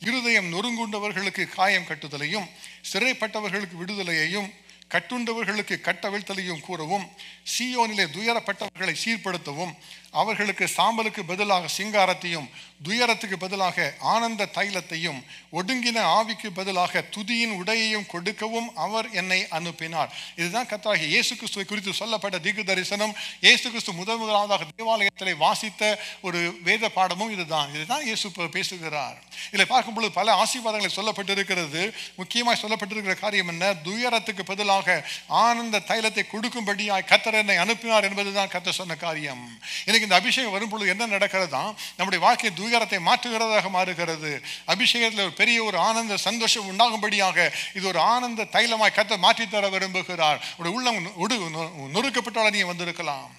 இருதயம் நொறுங்குண்டவர்களுக்கு காயம் கட்டுதலையும், சிறைப்பட்டவர்களுக்கு விடுதலையையும், கட்டுண்டவர்களுக்கு கட்டவிழ்த்தலையும் கூறவும், சீயோனிலே துயரப்பட்டவர்களை சீர்படுத்தவும், அவர்களுக்கு சாம்பலுக்கு பதிலாக சிங்காரத்தையும், துயரத்துக்கு பதிலாக ஆனந்த தைலத்தையும், ஒடுங்கின ஆவிக்கு பதிலாக துதியின் உடையையும் கொடுக்கவும் அவர் என்னை அனுப்பினார். இதுதான் கர்த்தராகிய இயேசு கிறிஸ்துவை குறித்து சொல்லப்பட்ட தீர்க்க தரிசனம். இயேசு கிறிஸ்து முதலாவதாக தேவாலயத்தில் வாசித்த ஒரு வேத பாடமும் இதுதான் இயேசு பேசுகிறார். இதில் பார்க்கும்பொழுது பல ஆசீர்வாதங்களை சொல்லப்பட்டிருக்கிறது. முக்கியமாக சொல்லப்பட்டிருக்கிற காரியம் என்ன? துயரத்துக்கு பதிலாக ஆனந்த தைலத்தை கொடுக்கும்படியாய் கர்த்தர் என்னை அனுப்பினார் என்பதுதான் கர்த்தர் சொன்ன காரியம். எனக்கு இந்த அபிஷேகம் வரும்பொழுது என்ன நடக்கிறதா? நம்முடைய வாழ்க்கை துயரத்தை மாற்றுகிறதாக மாறுகிறது. அபிஷேகத்தில் ஒரு பெரிய ஒரு ஆனந்த சந்தோஷம் உண்டாகும்படியாக இது ஒரு ஆனந்த தைலமாய் கர்த்தர் மாற்றித்தர விரும்புகிறார். ஒரு உள்ளம் நொறுக்கப்பட்டோட நீங்க வந்திருக்கலாம்,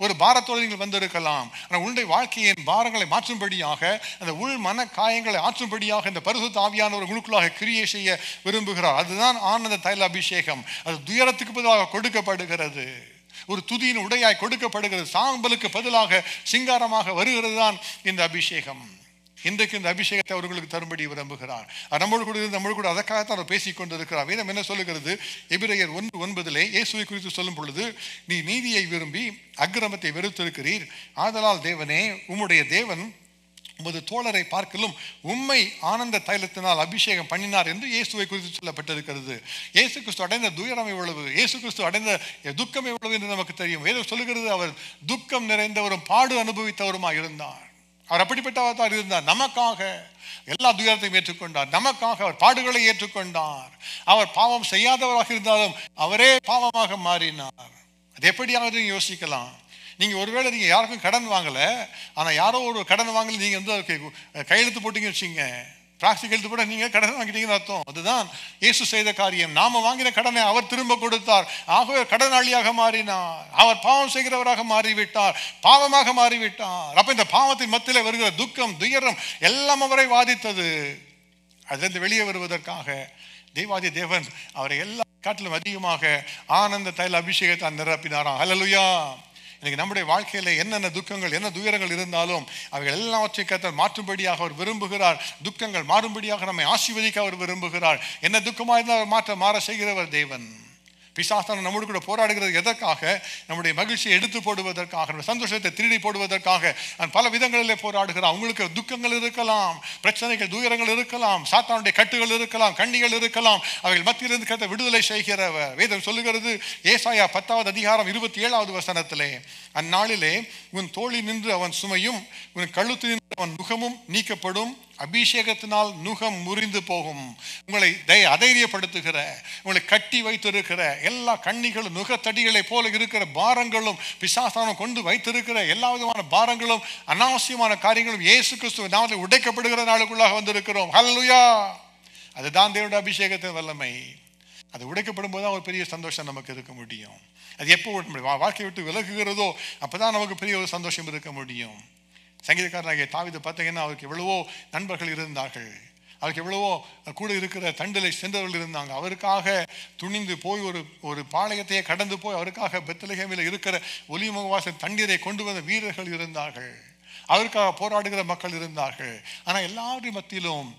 ஒரு பாரத்தோடு நீங்கள் வந்திருக்கலாம். ஆனால் உன்னுடைய வாழ்க்கையின் பாரங்களை மாற்றும்படியாக, அந்த உள் மன காயங்களை ஆற்றும்படியாக இந்த பரிசுத்த ஆவியானவர் உங்களுக்குள்ளாக கிரியை செய்ய விரும்புகிறார். அதுதான் ஆனந்த தைல அபிஷேகம். அது துயரத்துக்கு பதிலாக கொடுக்கப்படுகிறது, ஒரு துதியின் உடையாய் கொடுக்கப்படுகிறது, சாம்பலுக்கு பதிலாக சிங்காரமாக வருகிறது தான் இந்த அபிஷேகம். இன்றைக்கு இந்த அபிஷேகத்தை அவர்களுக்கு தரும்படி விரும்புகிறார். நம்மளோடு கூட அதற்காகத்தான் அவர் பேசிக் கொண்டிருக்கிறார். வேதம் என்ன சொல்லுகிறது? எபிரேயர் 1:9 இயேசுவை குறித்து சொல்லும் பொழுது, நீ நீதியை விரும்பி அக்கிரமத்தை வெறுத்திருக்கிறீர், ஆதலால் தேவனே உம்முடைய தேவன் உமது தோழரை பார்க்கலும் உம்மை ஆனந்த தைலத்தினால் அபிஷேகம் பண்ணினார் என்று இயேசுவை குறித்து சொல்லப்பட்டிருக்கிறது. இயேசு கிறிஸ்து அடைந்த துயரம் எவ்வளவு, இயேசு கிறிஸ்து அடைந்த துக்கம் எவ்வளவு என்று நமக்கு தெரியும். வேதம் சொல்லுகிறது, அவர் துக்கம் நிறைந்தவரும் பாடு அனுபவித்தவருமாக இருந்தார். அவர் அப்படிப்பட்டவர் தான் இருந்தார். நமக்காக எல்லா துயரத்தையும் ஏற்றுக்கொண்டார், நமக்காக அவர் பாடுகளை ஏற்றுக்கொண்டார். அவர் பாவம் செய்யாதவராக இருந்தாலும் அவரே பாவமாக மாறினார். அது எப்படியாவது யோசிக்கலாம். நீங்கள் ஒருவேளை நீங்கள் யாருக்கும் கடன் வாங்கலை, ஆனால் யாரோ ஒரு கடன் வாங்கல, நீங்கள் வந்து கையெழுத்து போட்டிங்கன்னு வச்சுங்க, பிராக்டிகல் கூட நீங்க கடன் வாங்கிட்டீங்கன்னு அர்த்தம். அதுதான் இயேசு செய்த காரியம். நாம வாங்கின கடனை அவர் திரும்ப கொடுத்தார். ஆகவே கடனாளியாக மாறினார். அவர் பாவம் செய்கிறவராக மாறிவிட்டார், பாவமாக மாறிவிட்டார். அப்ப இந்த பாவத்தின் மத்தியிலே வருகிற துக்கம், துயரம் எல்லாம் அவரை வாதித்தது. அதிலிருந்து வெளியே வருவதற்காக தேவாதி தேவன் அவரை எல்லா காட்டிலும் அதிகமாக ஆனந்த தைல அபிஷேகத்தை நிரப்பினாராம். ஹல்லேலூயா. இன்னைக்கு நம்முடைய வாழ்க்கையில என்னென்ன துக்கங்கள், என்ன துயரங்கள் இருந்தாலும் அவைகள் எல்லாவற்றையும் கர்த்தர் மாற்றும்படியாக அவர் விரும்புகிறார். துக்கங்கள் மாறும்படியாக நம்மை ஆசீர்வதிக்க அவர் விரும்புகிறார். என்ன துக்கமாக இருந்தால் அவர் மாற செய்கிறவர் தேவன். பிசாசான நம்மோடு கூட போராடுகிறது எதற்காக? நம்முடைய மகிழ்ச்சியை எடுத்து போடுவதற்காக, நம்முடைய சந்தோஷத்தை திருடி போடுவதற்காக பல விதங்களிலே போராடுகிறார். அவங்களுக்கு துக்கங்கள் இருக்கலாம், பிரச்சனைகள், துயரங்கள் இருக்கலாம், சாத்தானுடைய கட்டுகள் இருக்கலாம், கண்ணிகள் இருக்கலாம். அவைகள் மத்தியிலிருந்து கர்த்தர் விடுதலை செய்கிறவர். வேதம் சொல்லுகிறது ஏசாயா 10வது அதிகாரம் 27வது வசனத்திலே, அந்நாளிலே உன் தோளி நின்று அவன் சுமையும் உன் கழுத்து நின்று அவன் நுகமும் நீக்கப்படும், அபிஷேகத்தினால் நுகம் முறிந்து போகும். உங்களை அதைரியப்படுத்துகிற, உங்களை கட்டி வைத்திருக்கிற எல்லா கண்ணிகளும், நுகத்தடிகளை போல இருக்கிற பாரங்களும், பிசாசானம் கொண்டு வைத்திருக்கிற எல்லா விதமான பாரங்களும், அனாவசியமான காரியங்களும் இயேசு கிறிஸ்துவின் நாமத்தில் உடைக்கப்படுகிற நாளுக்குள்ளாக வந்திருக்கிறோம். ஹல்லேலூயா. அதுதான் தேவனுடைய அபிஷேகத்தின் வல்லமை. அது உடைக்கப்படும் போது ஒரு பெரிய சந்தோஷம் நமக்கு இருக்க முடியும். அது எப்போ வாழ்க்கையை விட்டு விலகுகிறதோ அப்பதான் நமக்கு பெரிய ஒரு சந்தோஷம் இருக்க முடியும். சங்கீதக்காரனாகிய தாவீது பார்த்தீங்கன்னா அவருக்கு எவ்வளவோ நண்பர்கள் இருந்தார்கள், அவருக்கு எவ்வளவோ கூட இருக்கிற தண்டிலை சென்றவர்கள் இருந்தாங்க. அவருக்காக துணிந்து போய் ஒரு பாளையத்தையே கடந்து போய் அவருக்காக பெத்லகேமில் இருக்கிற ஒலிமுகவாசல் தண்ணீரை கொண்டு வந்த வீரர்கள் இருந்தார்கள், அவருக்காக போராடுகிற மக்கள் இருந்தார்கள். ஆனால் எல்லாருடைய மத்தியிலும்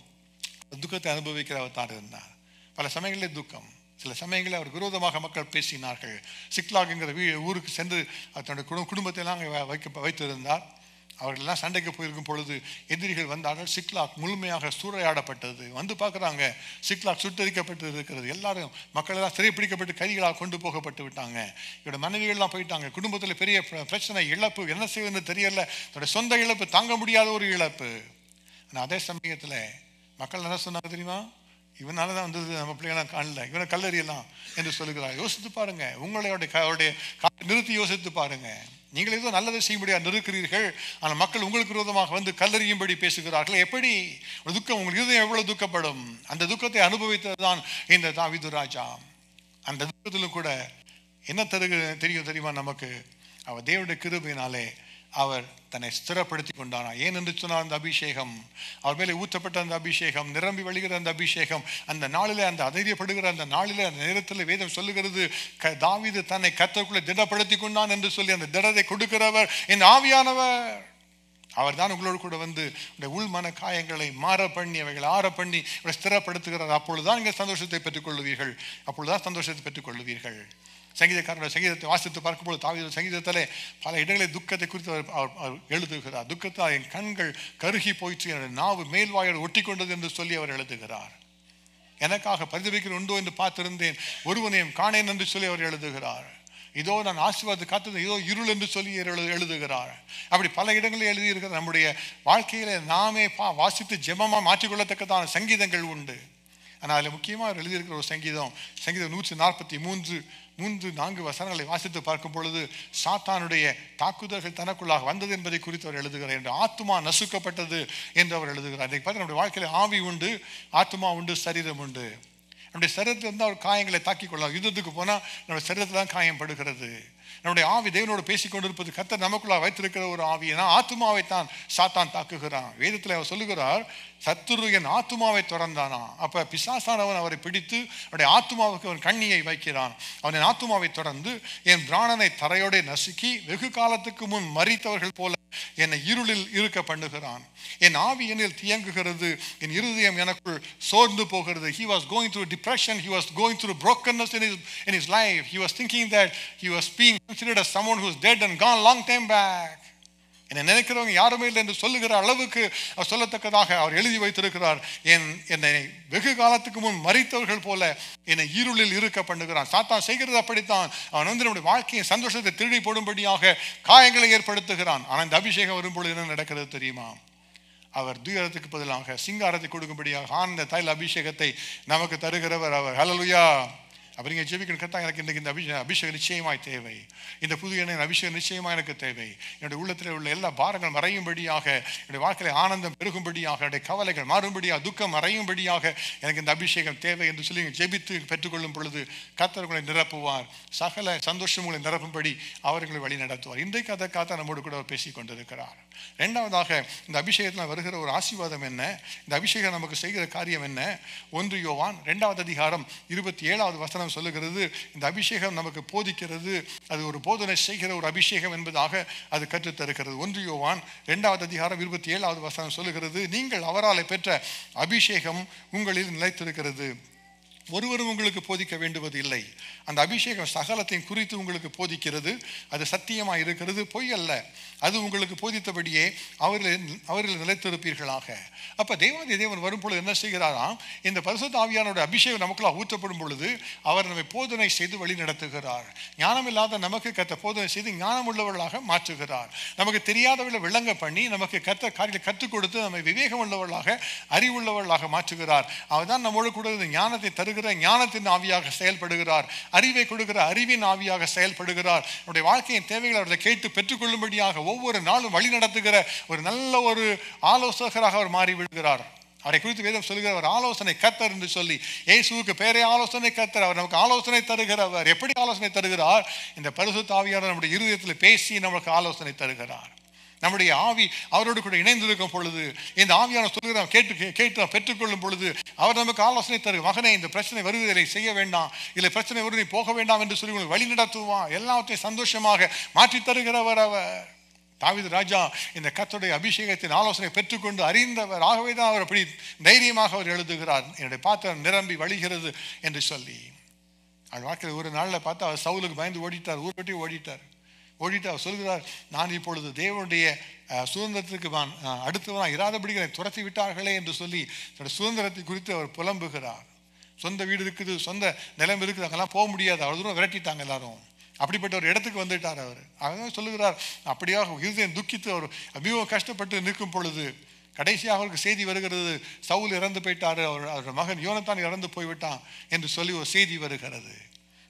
துக்கத்தை அனுபவிக்கிறவர் தான் இருந்தார். பல சமயங்களிலே துக்கம், சில சமயங்களில் அவர் விரோதமாக மக்கள் பேசினார்கள். சிக்லாகுங்கிற ஊருக்கு சென்று தன்னுடைய குடும்பத்தை எல்லாம் வைத்திருந்தார். அவர்களெல்லாம் சண்டைக்கு போயிருக்கும் பொழுது எதிரிகள் வந்தார்கள். சிக்லாக் முழுமையாக சூறையாடப்பட்டது. வந்து பார்க்குறாங்க, சிக்லாக் சுட்டரிக்கப்பட்டு இருக்கிறது. எல்லாரும் மக்கள் எல்லாம் சிறைப்பிடிக்கப்பட்டு கைகளாக கொண்டு போகப்பட்டு விட்டாங்க. இவருடைய மனைவிகள்லாம் போயிட்டாங்க. குடும்பத்தில் பெரிய பிரச்சனை, இழப்பு, என்ன செய்வதுன்னு தெரியல. தன்னுடைய சொந்த இழப்பு, தாங்க முடியாத ஒரு இழப்பு. ஆனால் அதே சமயத்தில் மக்கள் என்ன சொன்னாங்க தெரியுமா? இவனால தான் வந்தது, நம்ம பிள்ளைங்களாம் காணல, இவனை கல்லறியலாம் என்று சொல்லுகிறார். யோசித்து பாருங்க, அவருடைய நிறுத்தி யோசித்து பாருங்க. நீங்கள் ஏதோ நல்லதை செய்ய முடியாது இருக்கிறீர்கள், ஆனால் மக்கள் உங்களுக்கு விரோதமாக வந்து கல்லறியும்படி பேசுகிறார்கள். எப்படி துக்கம், உங்களுக்கு இருதயம் எவ்வளவு துக்கப்படும். அந்த துக்கத்தை அனுபவித்தது தான் இந்த தாவீது ராஜா. அந்த துக்கத்திலும் கூட என்ன தெரியுமா நமக்கு? அவர் தேவனுடைய கிருபையினாலே அவர் தன்னை ஸ்திரப்படுத்தி கொண்டானா. ஏன் என்று சொன்னால் அந்த அபிஷேகம், அவர் மேலே ஊற்றப்பட்ட அந்த அபிஷேகம், நிரம்பி வழிகிற அந்த அபிஷேகம், அந்த நாளிலே, அந்த அதைரியப்படுகிற அந்த நாளிலே, அந்த நேரத்தில் வேதம் சொல்லுகிறது தாவீது தன்னை கர்த்தருக்குள்ளே திடப்படுத்தி கொண்டான் என்று சொல்லி அந்த திடத்தை கொடுக்கிறவர் என் ஆவியானவர். அவர் தான் உங்களோடு கூட வந்து உள் மன காயங்களை மாற பண்ணி, அவைகளை ஆற பண்ணி ஸ்திரப்படுத்துகிறார். அப்பொழுதுதான் நீங்கள் சந்தோஷத்தை பெற்றுக்கொள்ளுவீர்கள். அப்பொழுதுதான் சந்தோஷத்தை பெற்றுக்கொள்ளுவீர்கள். சங்கீதக்காரனுடைய சங்கீதத்தை வாசித்து பார்க்கும்போது தாவீது சங்கீதத்திலே பல இடங்களில் துக்கத்தை குறித்து அவர் எழுதுகிறார். துக்கத்தால் என் கண்கள் கருகி போயிற்று, என்னுடைய நாவு மேல்வாயோடு ஒட்டி கொண்டது என்று சொல்லி அவர் எழுதுகிறார். எனக்காக பரிதபிக்கிற உண்டோ என்று பார்த்திருந்தேன், ஒருவனையும் காணேன் என்று சொல்லி அவர் எழுதுகிறார். இதோ நான் ஆசீர்வாதத்தை காத்தது, இதோ இருள் என்று சொல்லி எழுதுகிறார். அப்படி பல இடங்களில் எழுதியிருக்கிற நம்முடைய வாழ்க்கையில நாமே வாசித்து ஜெபமாக மாற்றிக்கொள்ளத்தக்கதான சங்கீதங்கள் உண்டு. ஆனால் அதில் முக்கியமாக அவர் எழுதியிருக்கிற ஒரு சங்கீதம் 143 வசனங்களை வாசித்து பார்க்கும் பொழுது சாத்தானுடைய தாக்குதல்கள் தனக்குள்ளாக வந்தது என்பதை குறித்து அவர் எழுதுகிறார். என்று ஆத்துமா நசுக்கப்பட்டது என்று அவர் எழுதுகிறார். இதை பார்த்து நம்முடைய வாழ்க்கையில் ஆவி உண்டு, ஆத்துமா உண்டு, சரீரம் உண்டு. நம்முடைய சரீரத்தில் இருந்து அவர் காயங்களை தாக்கிக் கொள்ளலாம். யுத்தத்துக்கு போனால் நம்முடைய சரீரத்தில் தான் காயம் படுகிறது. நம்முடைய ஆவி தேவனோடு பேசிக்கொண்டிருப்பது கர்த்தர் நமக்குள்ளாக வைத்திருக்கிற ஒரு ஆவி. ஏன்னா ஆத்துமாவை தான் சாத்தான் தாக்குகிறான். வேதத்தில் அவர் சொல்லுகிறார், சத்துரு என் ஆத்துமாவை தொடர்ந்தானா. அப்ப பிசாசானவன் அவரை பிடித்து அவருடைய ஆத்துமாவுக்கு அவன் கண்ணியை வைக்கிறான். அவன் என் ஆத்துமாவை தொடர்ந்து என் பிராணனை தரையோட நசுக்கி வெகு காலத்துக்கு முன் மரித்தவர்கள் போல என்னை இருளில் இருக்க பண்ணுகிறான். என் ஆவி என்னில் தியங்குகிறது, என் இருதயம் எனக்குள் சோர்ந்து போகிறது. He was going through depression, he was going through brokenness in his life. He was thinking that he was being considered as someone who is dead and gone long time back. என்னை நினைக்கிறவங்க யாருமே இல்லை என்று சொல்லுகிற அளவுக்கு அவர் சொல்லத்தக்கதாக அவர் எழுதி வைத்திருக்கிறார். என்னை வெகு காலத்துக்கு முன் மரித்தவர்கள் போல என்னை இருளில் இருக்க பண்ணுகிறான். சாத்தான் செய்கிறது அப்படித்தான். அவன் வந்து நம்முடைய வாழ்க்கையை சந்தோஷத்தை திருடி போடும்படியாக காயங்களை ஏற்படுத்துகிறான். ஆனால் இந்த அபிஷேகம் வரும்பொழுது என்ன நடக்கிறது தெரியுமா? அவர் துயரத்துக்கு பதிலாக சிங்காரத்தை கொடுக்கும்படியாக ஆனந்த தைல அபிஷேகத்தை நமக்கு தருகிறவர் அவர். ஹல்லேலூயா. அப்போ நீங்கள் ஜெபிக்கணும், கர்த்தா எனக்கு இன்றைக்கு இந்த அபிஷேகம் நிச்சயமாய் தேவை, இந்த புது எண்ணெய் அபிஷேகம் நிச்சயமாக எனக்கு தேவை, என்னுடைய உள்ளத்தில் உள்ள எல்லா பாரங்கள் மறையும்படியாக, என்னுடைய வாழ்க்கையில் ஆனந்தம் பெருகும்படியாக, என்னுடைய கவலைகள் மாறும்படியாக, துக்கம் மறையும்படியாக எனக்கு இந்த அபிஷேகம் தேவை என்று சொல்லி ஜெபித்து பெற்றுக்கொள்ளும் பொழுது கர்த்தர் உங்களை நிரப்புவார். சகல சந்தோஷம் உங்களை நிரப்பும்படி அவர்களை வழி நடத்துவார். இன்றைக்கு அதற்காக நம்மோடு கூட அவர் பேசி கொண்டிருக்கிறார். இரண்டாவதாக, இந்த அபிஷேகத்தில் வருகிற ஒரு ஆசீர்வாதம் என்ன, இந்த அபிஷேகம் நமக்கு செய்கிற காரியம் என்ன? 1 யோவான் 2வது அதிகாரம் 27வது வசனம் சொல்லுகிறது, இந்த அபிஷேகம் நமக்கு போதிக்கிறது, அது ஒரு போதனை செய்கிற ஒரு அபிஷேகம் என்பதாக அது கற்றுத்தருகிறது. 1 யோவான் 2வது அதிகாரம் 27வது வசனம் சொல்லுகிறது, நீங்கள் அவரால் பெற்ற அபிஷேகம் உங்களில் நிலைத்திருக்கிறது, ஒருவரும் உங்களுக்கு போதிக்க வேண்டுவது இல்லை. அந்த அபிஷேகம் சகலத்தையும் குறித்து உங்களுக்கு போதிக்கிறது, அது சத்தியமாக இருக்கிறது, பொய் அல்ல. அது உங்களுக்கு போதித்தபடியே அவர்கள் நிலைத்திருப்பீர்களாக. அப்போ தேவாதி தேவன் வரும் பொழுது என்ன செய்கிறாராம்? இந்த பரிசுத்த ஆவியானோட அபிஷேகம் நமக்குள்ள ஊற்றப்படும் பொழுது அவர் நம்மை போதனை செய்து வழி நடத்துகிறார். ஞானம் இல்லாத நமக்கு கர்த்தர் போதனை செய்து ஞானம் உள்ளவர்களாக மாற்றுகிறார். நமக்கு தெரியாதவர்களை விளங்க பண்ணி நமக்கு கர்த்தர் காரியத்தை கற்றுக் கொடுத்து நம்மை விவேகம் உள்ளவர்களாக, அறிவுள்ளவர்களாக மாற்றுகிறார். அவர் தான் நம்மோடு கூட இந்த ஞானத்தை தருகிறார், ஞானத்தின் ஆவியாக செயல்படுகிறார், அறிவை கொடுக்கிற அறிவின் ஆவியாக செயல்படுகிறார். நம்முடைய வாழ்க்கையின் தேவைகளை அவர்களை கேட்டு பெற்றுக்கொள்ளும்படியாக ஒவ்வொரு நாளும் வழி நடத்துகிற ஒரு நல்ல ஒரு ஆலோசகராக அவர் மாறி விடுகிறார். அவரை குறித்து வேதம் சொல்லுகிறவர் ஆலோசனை கர்த்தர் என்று சொல்லி, இயேசுவுக்கு பேரே ஆலோசனை கர்த்தர். அவர் நமக்கு ஆலோசனை தருகிறவர். எப்படி ஆலோசனை தருகிறார்? இந்த பரிசுத்த ஆவியானவர் நம்முடைய இருதயத்தில் பேசி நமக்கு ஆலோசனை தருகிறார். நம்முடைய ஆவி அவரோடு கூட இணைந்திருக்கும் பொழுது, இந்த ஆவியான சொல்லுகிற கேட்டு பெற்றுக்கொள்ளும் பொழுது அவர் நமக்கு ஆலோசனை தரு. மகனே, இந்த பிரச்சனை வருவதை செய்ய வேண்டாம், இல்லை பிரச்சனை வருவதை போக வேண்டாம் என்று சொல்லி உங்களுக்கு வழி நடத்துவான். எல்லாத்தையும் சந்தோஷமாக மாற்றி தருகிறவர் அவர். தாவீது ராஜா இந்த கர்த்தருடைய அபிஷேகத்தின் ஆலோசனை பெற்றுக்கொண்டு அறிந்தவர். ஆகவே தான் அவர் அப்படி தைரியமாக அவர் எழுதுகிறார், என்னுடைய பாத்திரம் நிரம்பி வழிகிறது என்று சொல்லி. அவர் வாழ்க்கையில் ஒரு நாளில் பார்த்தா அவர் சவுலுக்கு பயந்து ஓடிட்டார், ஊர் விட்டு ஓடிட்டு அவர் சொல்கிறார், நான் இப்பொழுது தேவனுடைய சுதந்திரத்துக்கு அடுத்தவனாக இராதபடி என்னை துரத்தி விட்டார்களே என்று சொல்லி தன்னுடைய சுதந்திரத்தை குறித்து அவர் புலம்புகிறார். சொந்த வீடு இருக்குது, சொந்த நிலம் இருக்குது, அங்கெல்லாம் போக முடியாது, அவ்வளோ தூரம் விரட்டிட்டாங்க எல்லாரும். அப்படிப்பட்ட ஒரு இடத்துக்கு வந்துட்டார் அவர். அவன் சொல்லுகிறார், அப்படியாக இருதயம் துக்கித்து அவர் மிகவும் கஷ்டப்பட்டு நிற்கும் பொழுது கடைசியாக அவருக்கு செய்தி வருகிறது, சவுல் இறந்து போயிட்டார், அவரோட மகன் யோனத்தான் இறந்து போய்விட்டான் என்று சொல்லி ஒரு செய்தி வருகிறது.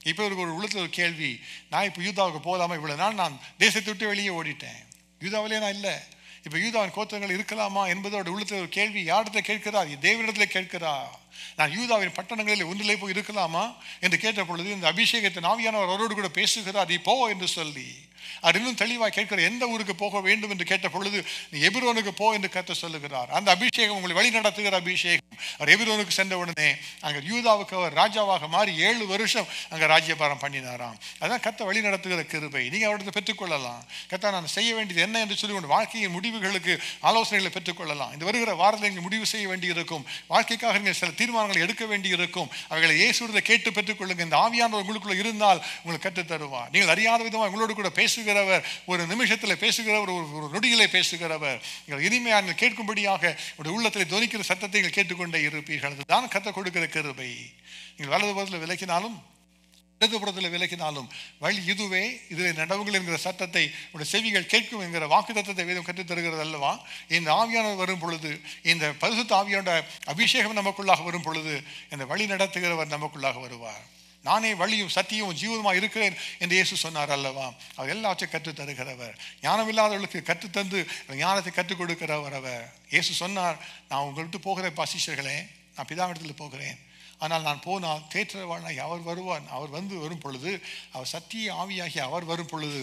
இப்போ இவருக்கு ஒரு உள்ளத்தில் ஒரு கேள்வி, நான் இப்போ யூதாவுக்கு போகலாமா? இவ்வளோ நாள் நான் தேசத்தை விட்டு வெளியே ஓடிட்டேன், யூதாவிலே நான் இல்லை, இப்போ யூதாவின் கோத்திரங்கள் இருக்கலாமா என்பதோட உள்ளத்தில் ஒரு கேள்வி. யாரிடத்தில் கேட்கிறார்? தேவனிடத்தில் கேட்கிறார். நான் யூதாவின் பட்டணங்களில் ஒன்றிலே போய் இருக்கலாமா என்று கேட்ட பொழுது இந்த அபிஷேகத்தின் ஆவியானவர் அவரோடு கூட பேசுகிறார், நீ போ என்று சொல்லி. அவர் இன்னும் தெளிவாக கேட்கிற, எந்த ஊருக்கு போக வேண்டும் என்று கேட்ட பொழுது நீ எபிரோனுக்கு போ என்று கர்த்தர் சொல்லுகிறார். அந்த அபிஷேகம் உங்களை வழி நடத்துகிற அபிஷேகம். அவர் எபிரோனுக்கு சென்ற உடனே அங்கே யூதாவுக்கு அவர் ராஜாவாக மாறி 7 வருஷம் அங்கே ராஜ்யபாரம் பண்ணினாராம். அதான் கர்த்தர் வழி நடத்துகிற கிருபை. நீங்கள் அவரிடத்தை பெற்றுக்கொள்ளலாம். கர்த்தர் நான் செய்ய வேண்டியது என்ன என்று சொல்லி உங்கள் வாழ்க்கையின் முடிவுகளுக்கு ஆலோசனைகளை பெற்றுக்கொள்ளலாம். இந்த வருகிற வாரத்தில் நீங்கள் முடிவு செய்ய வேண்டியிருக்கும், வாழ்க்கைக்காக நீங்கள் சில தீர்மானங்களை எடுக்க வேண்டியிருக்கும். அவைகளை இயேசுவிடத்தை கேட்டு பெற்றுக்கொள்ளுங்க. இந்த ஆவியானவர் உங்களுக்குள்ள இருந்தால் உங்களுக்கு கற்றுத் தருவார். நீங்கள் அறியாத விதமாக உங்களோடு கூட பேசுகிறவர், ஒரு நிமிஷத்தில் பேசுகிறவர், ஒரு நொடியிலே பேசுகிறவர். நீங்கள் இனிமையாக நீங்கள் கேட்கும்படியாக உங்களுடைய உள்ளத்தில் துணிக்கிற சத்தத்தை நீங்கள் கேட்டுக்கொண்டே இருப்பீர்கள். அதுதான் கர்த்தர் கொடுக்கிற கிருபை. நீங்கள் வலது புறத்தில் விலக்கினாலும் இடதுபுறத்தில் விலக்கினாலும் வழி இதுவே, இதில் நடவுங்கள் என்கிற சத்தத்தை உடைய செவிகள் கேட்கும் என்கிற வாக்குத்தத்தத்தை வேதம் கற்றுத் தருகிறது அல்லவா? இந்த ஆவியானவர் வரும் பொழுது, இந்த பரிசுத்த ஆவியோட அபிஷேகம் நமக்குள்ளாக வரும் பொழுது இந்த வழி நடத்துகிறவர் நமக்குள்ளாக வருவார். நானே வழியும் சத்தியமும் ஜீவனுமாக இருக்கிறேன் என்று இயேசு சொன்னார் அல்லவா? அவர் எல்லாவற்றையும் கற்றுத் தருகிறவர். ஞானம் இல்லாதவர்களுக்கு கற்றுத்தந்து ஞானத்தை கற்றுக் கொடுக்கிறவர் அவர். இயேசு சொன்னார், நான் உங்கள்கிட்ட போகிறேன் பாசிஷர்களே, நான் பிதாவிடத்தில் போகிறேன், ஆனால் நான் போனால் தேற்றவானாகி அவர் வருவான். அவர் வரும் பொழுது, அவர் சத்திய ஆவியாகி அவர் வரும் பொழுது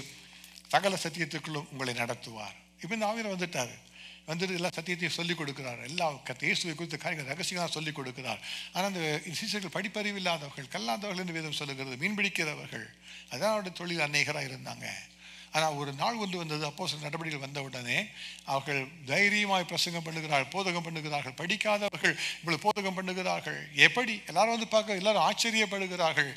சகல சத்தியத்துக்குள்ளும் உங்களை நடத்துவார். இப்போ இந்த ஆவியர் வந்துட்டு எல்லா சத்தியத்தையும் சொல்லிக் கொடுக்கிறார். எல்லா இயேசுவை குறித்த காரியங்கள் ரகசியமாக சொல்லிக் கொடுக்கிறார். ஆனால் அந்த சீசர்கள் படிப்பறிவு இல்லாதவர்கள், கல்லாதவர்கள் என்று வேதம் சொல்லுகிறது, மீன்பிடிக்கிறவர்கள், அதான் அவருடைய தொழில் அநேகராக இருந்தாங்க. ஆனால் ஒரு நாள் ஒன்று வந்தது, அப்போஸ்தலர் நடவடிக்கைகள் வந்த உடனே அவர்கள் தைரியமாய் பிரசங்கம் பண்ணுகிறார்கள், போதகம் பண்ணுகிறார்கள். படிக்காதவர்கள் இவ்வளவு போதகம் பண்ணுகிறார்கள். எப்படி? எல்லாரும் வந்து பார்க்க எல்லாரும் ஆச்சரியப்படுகிறார்கள்.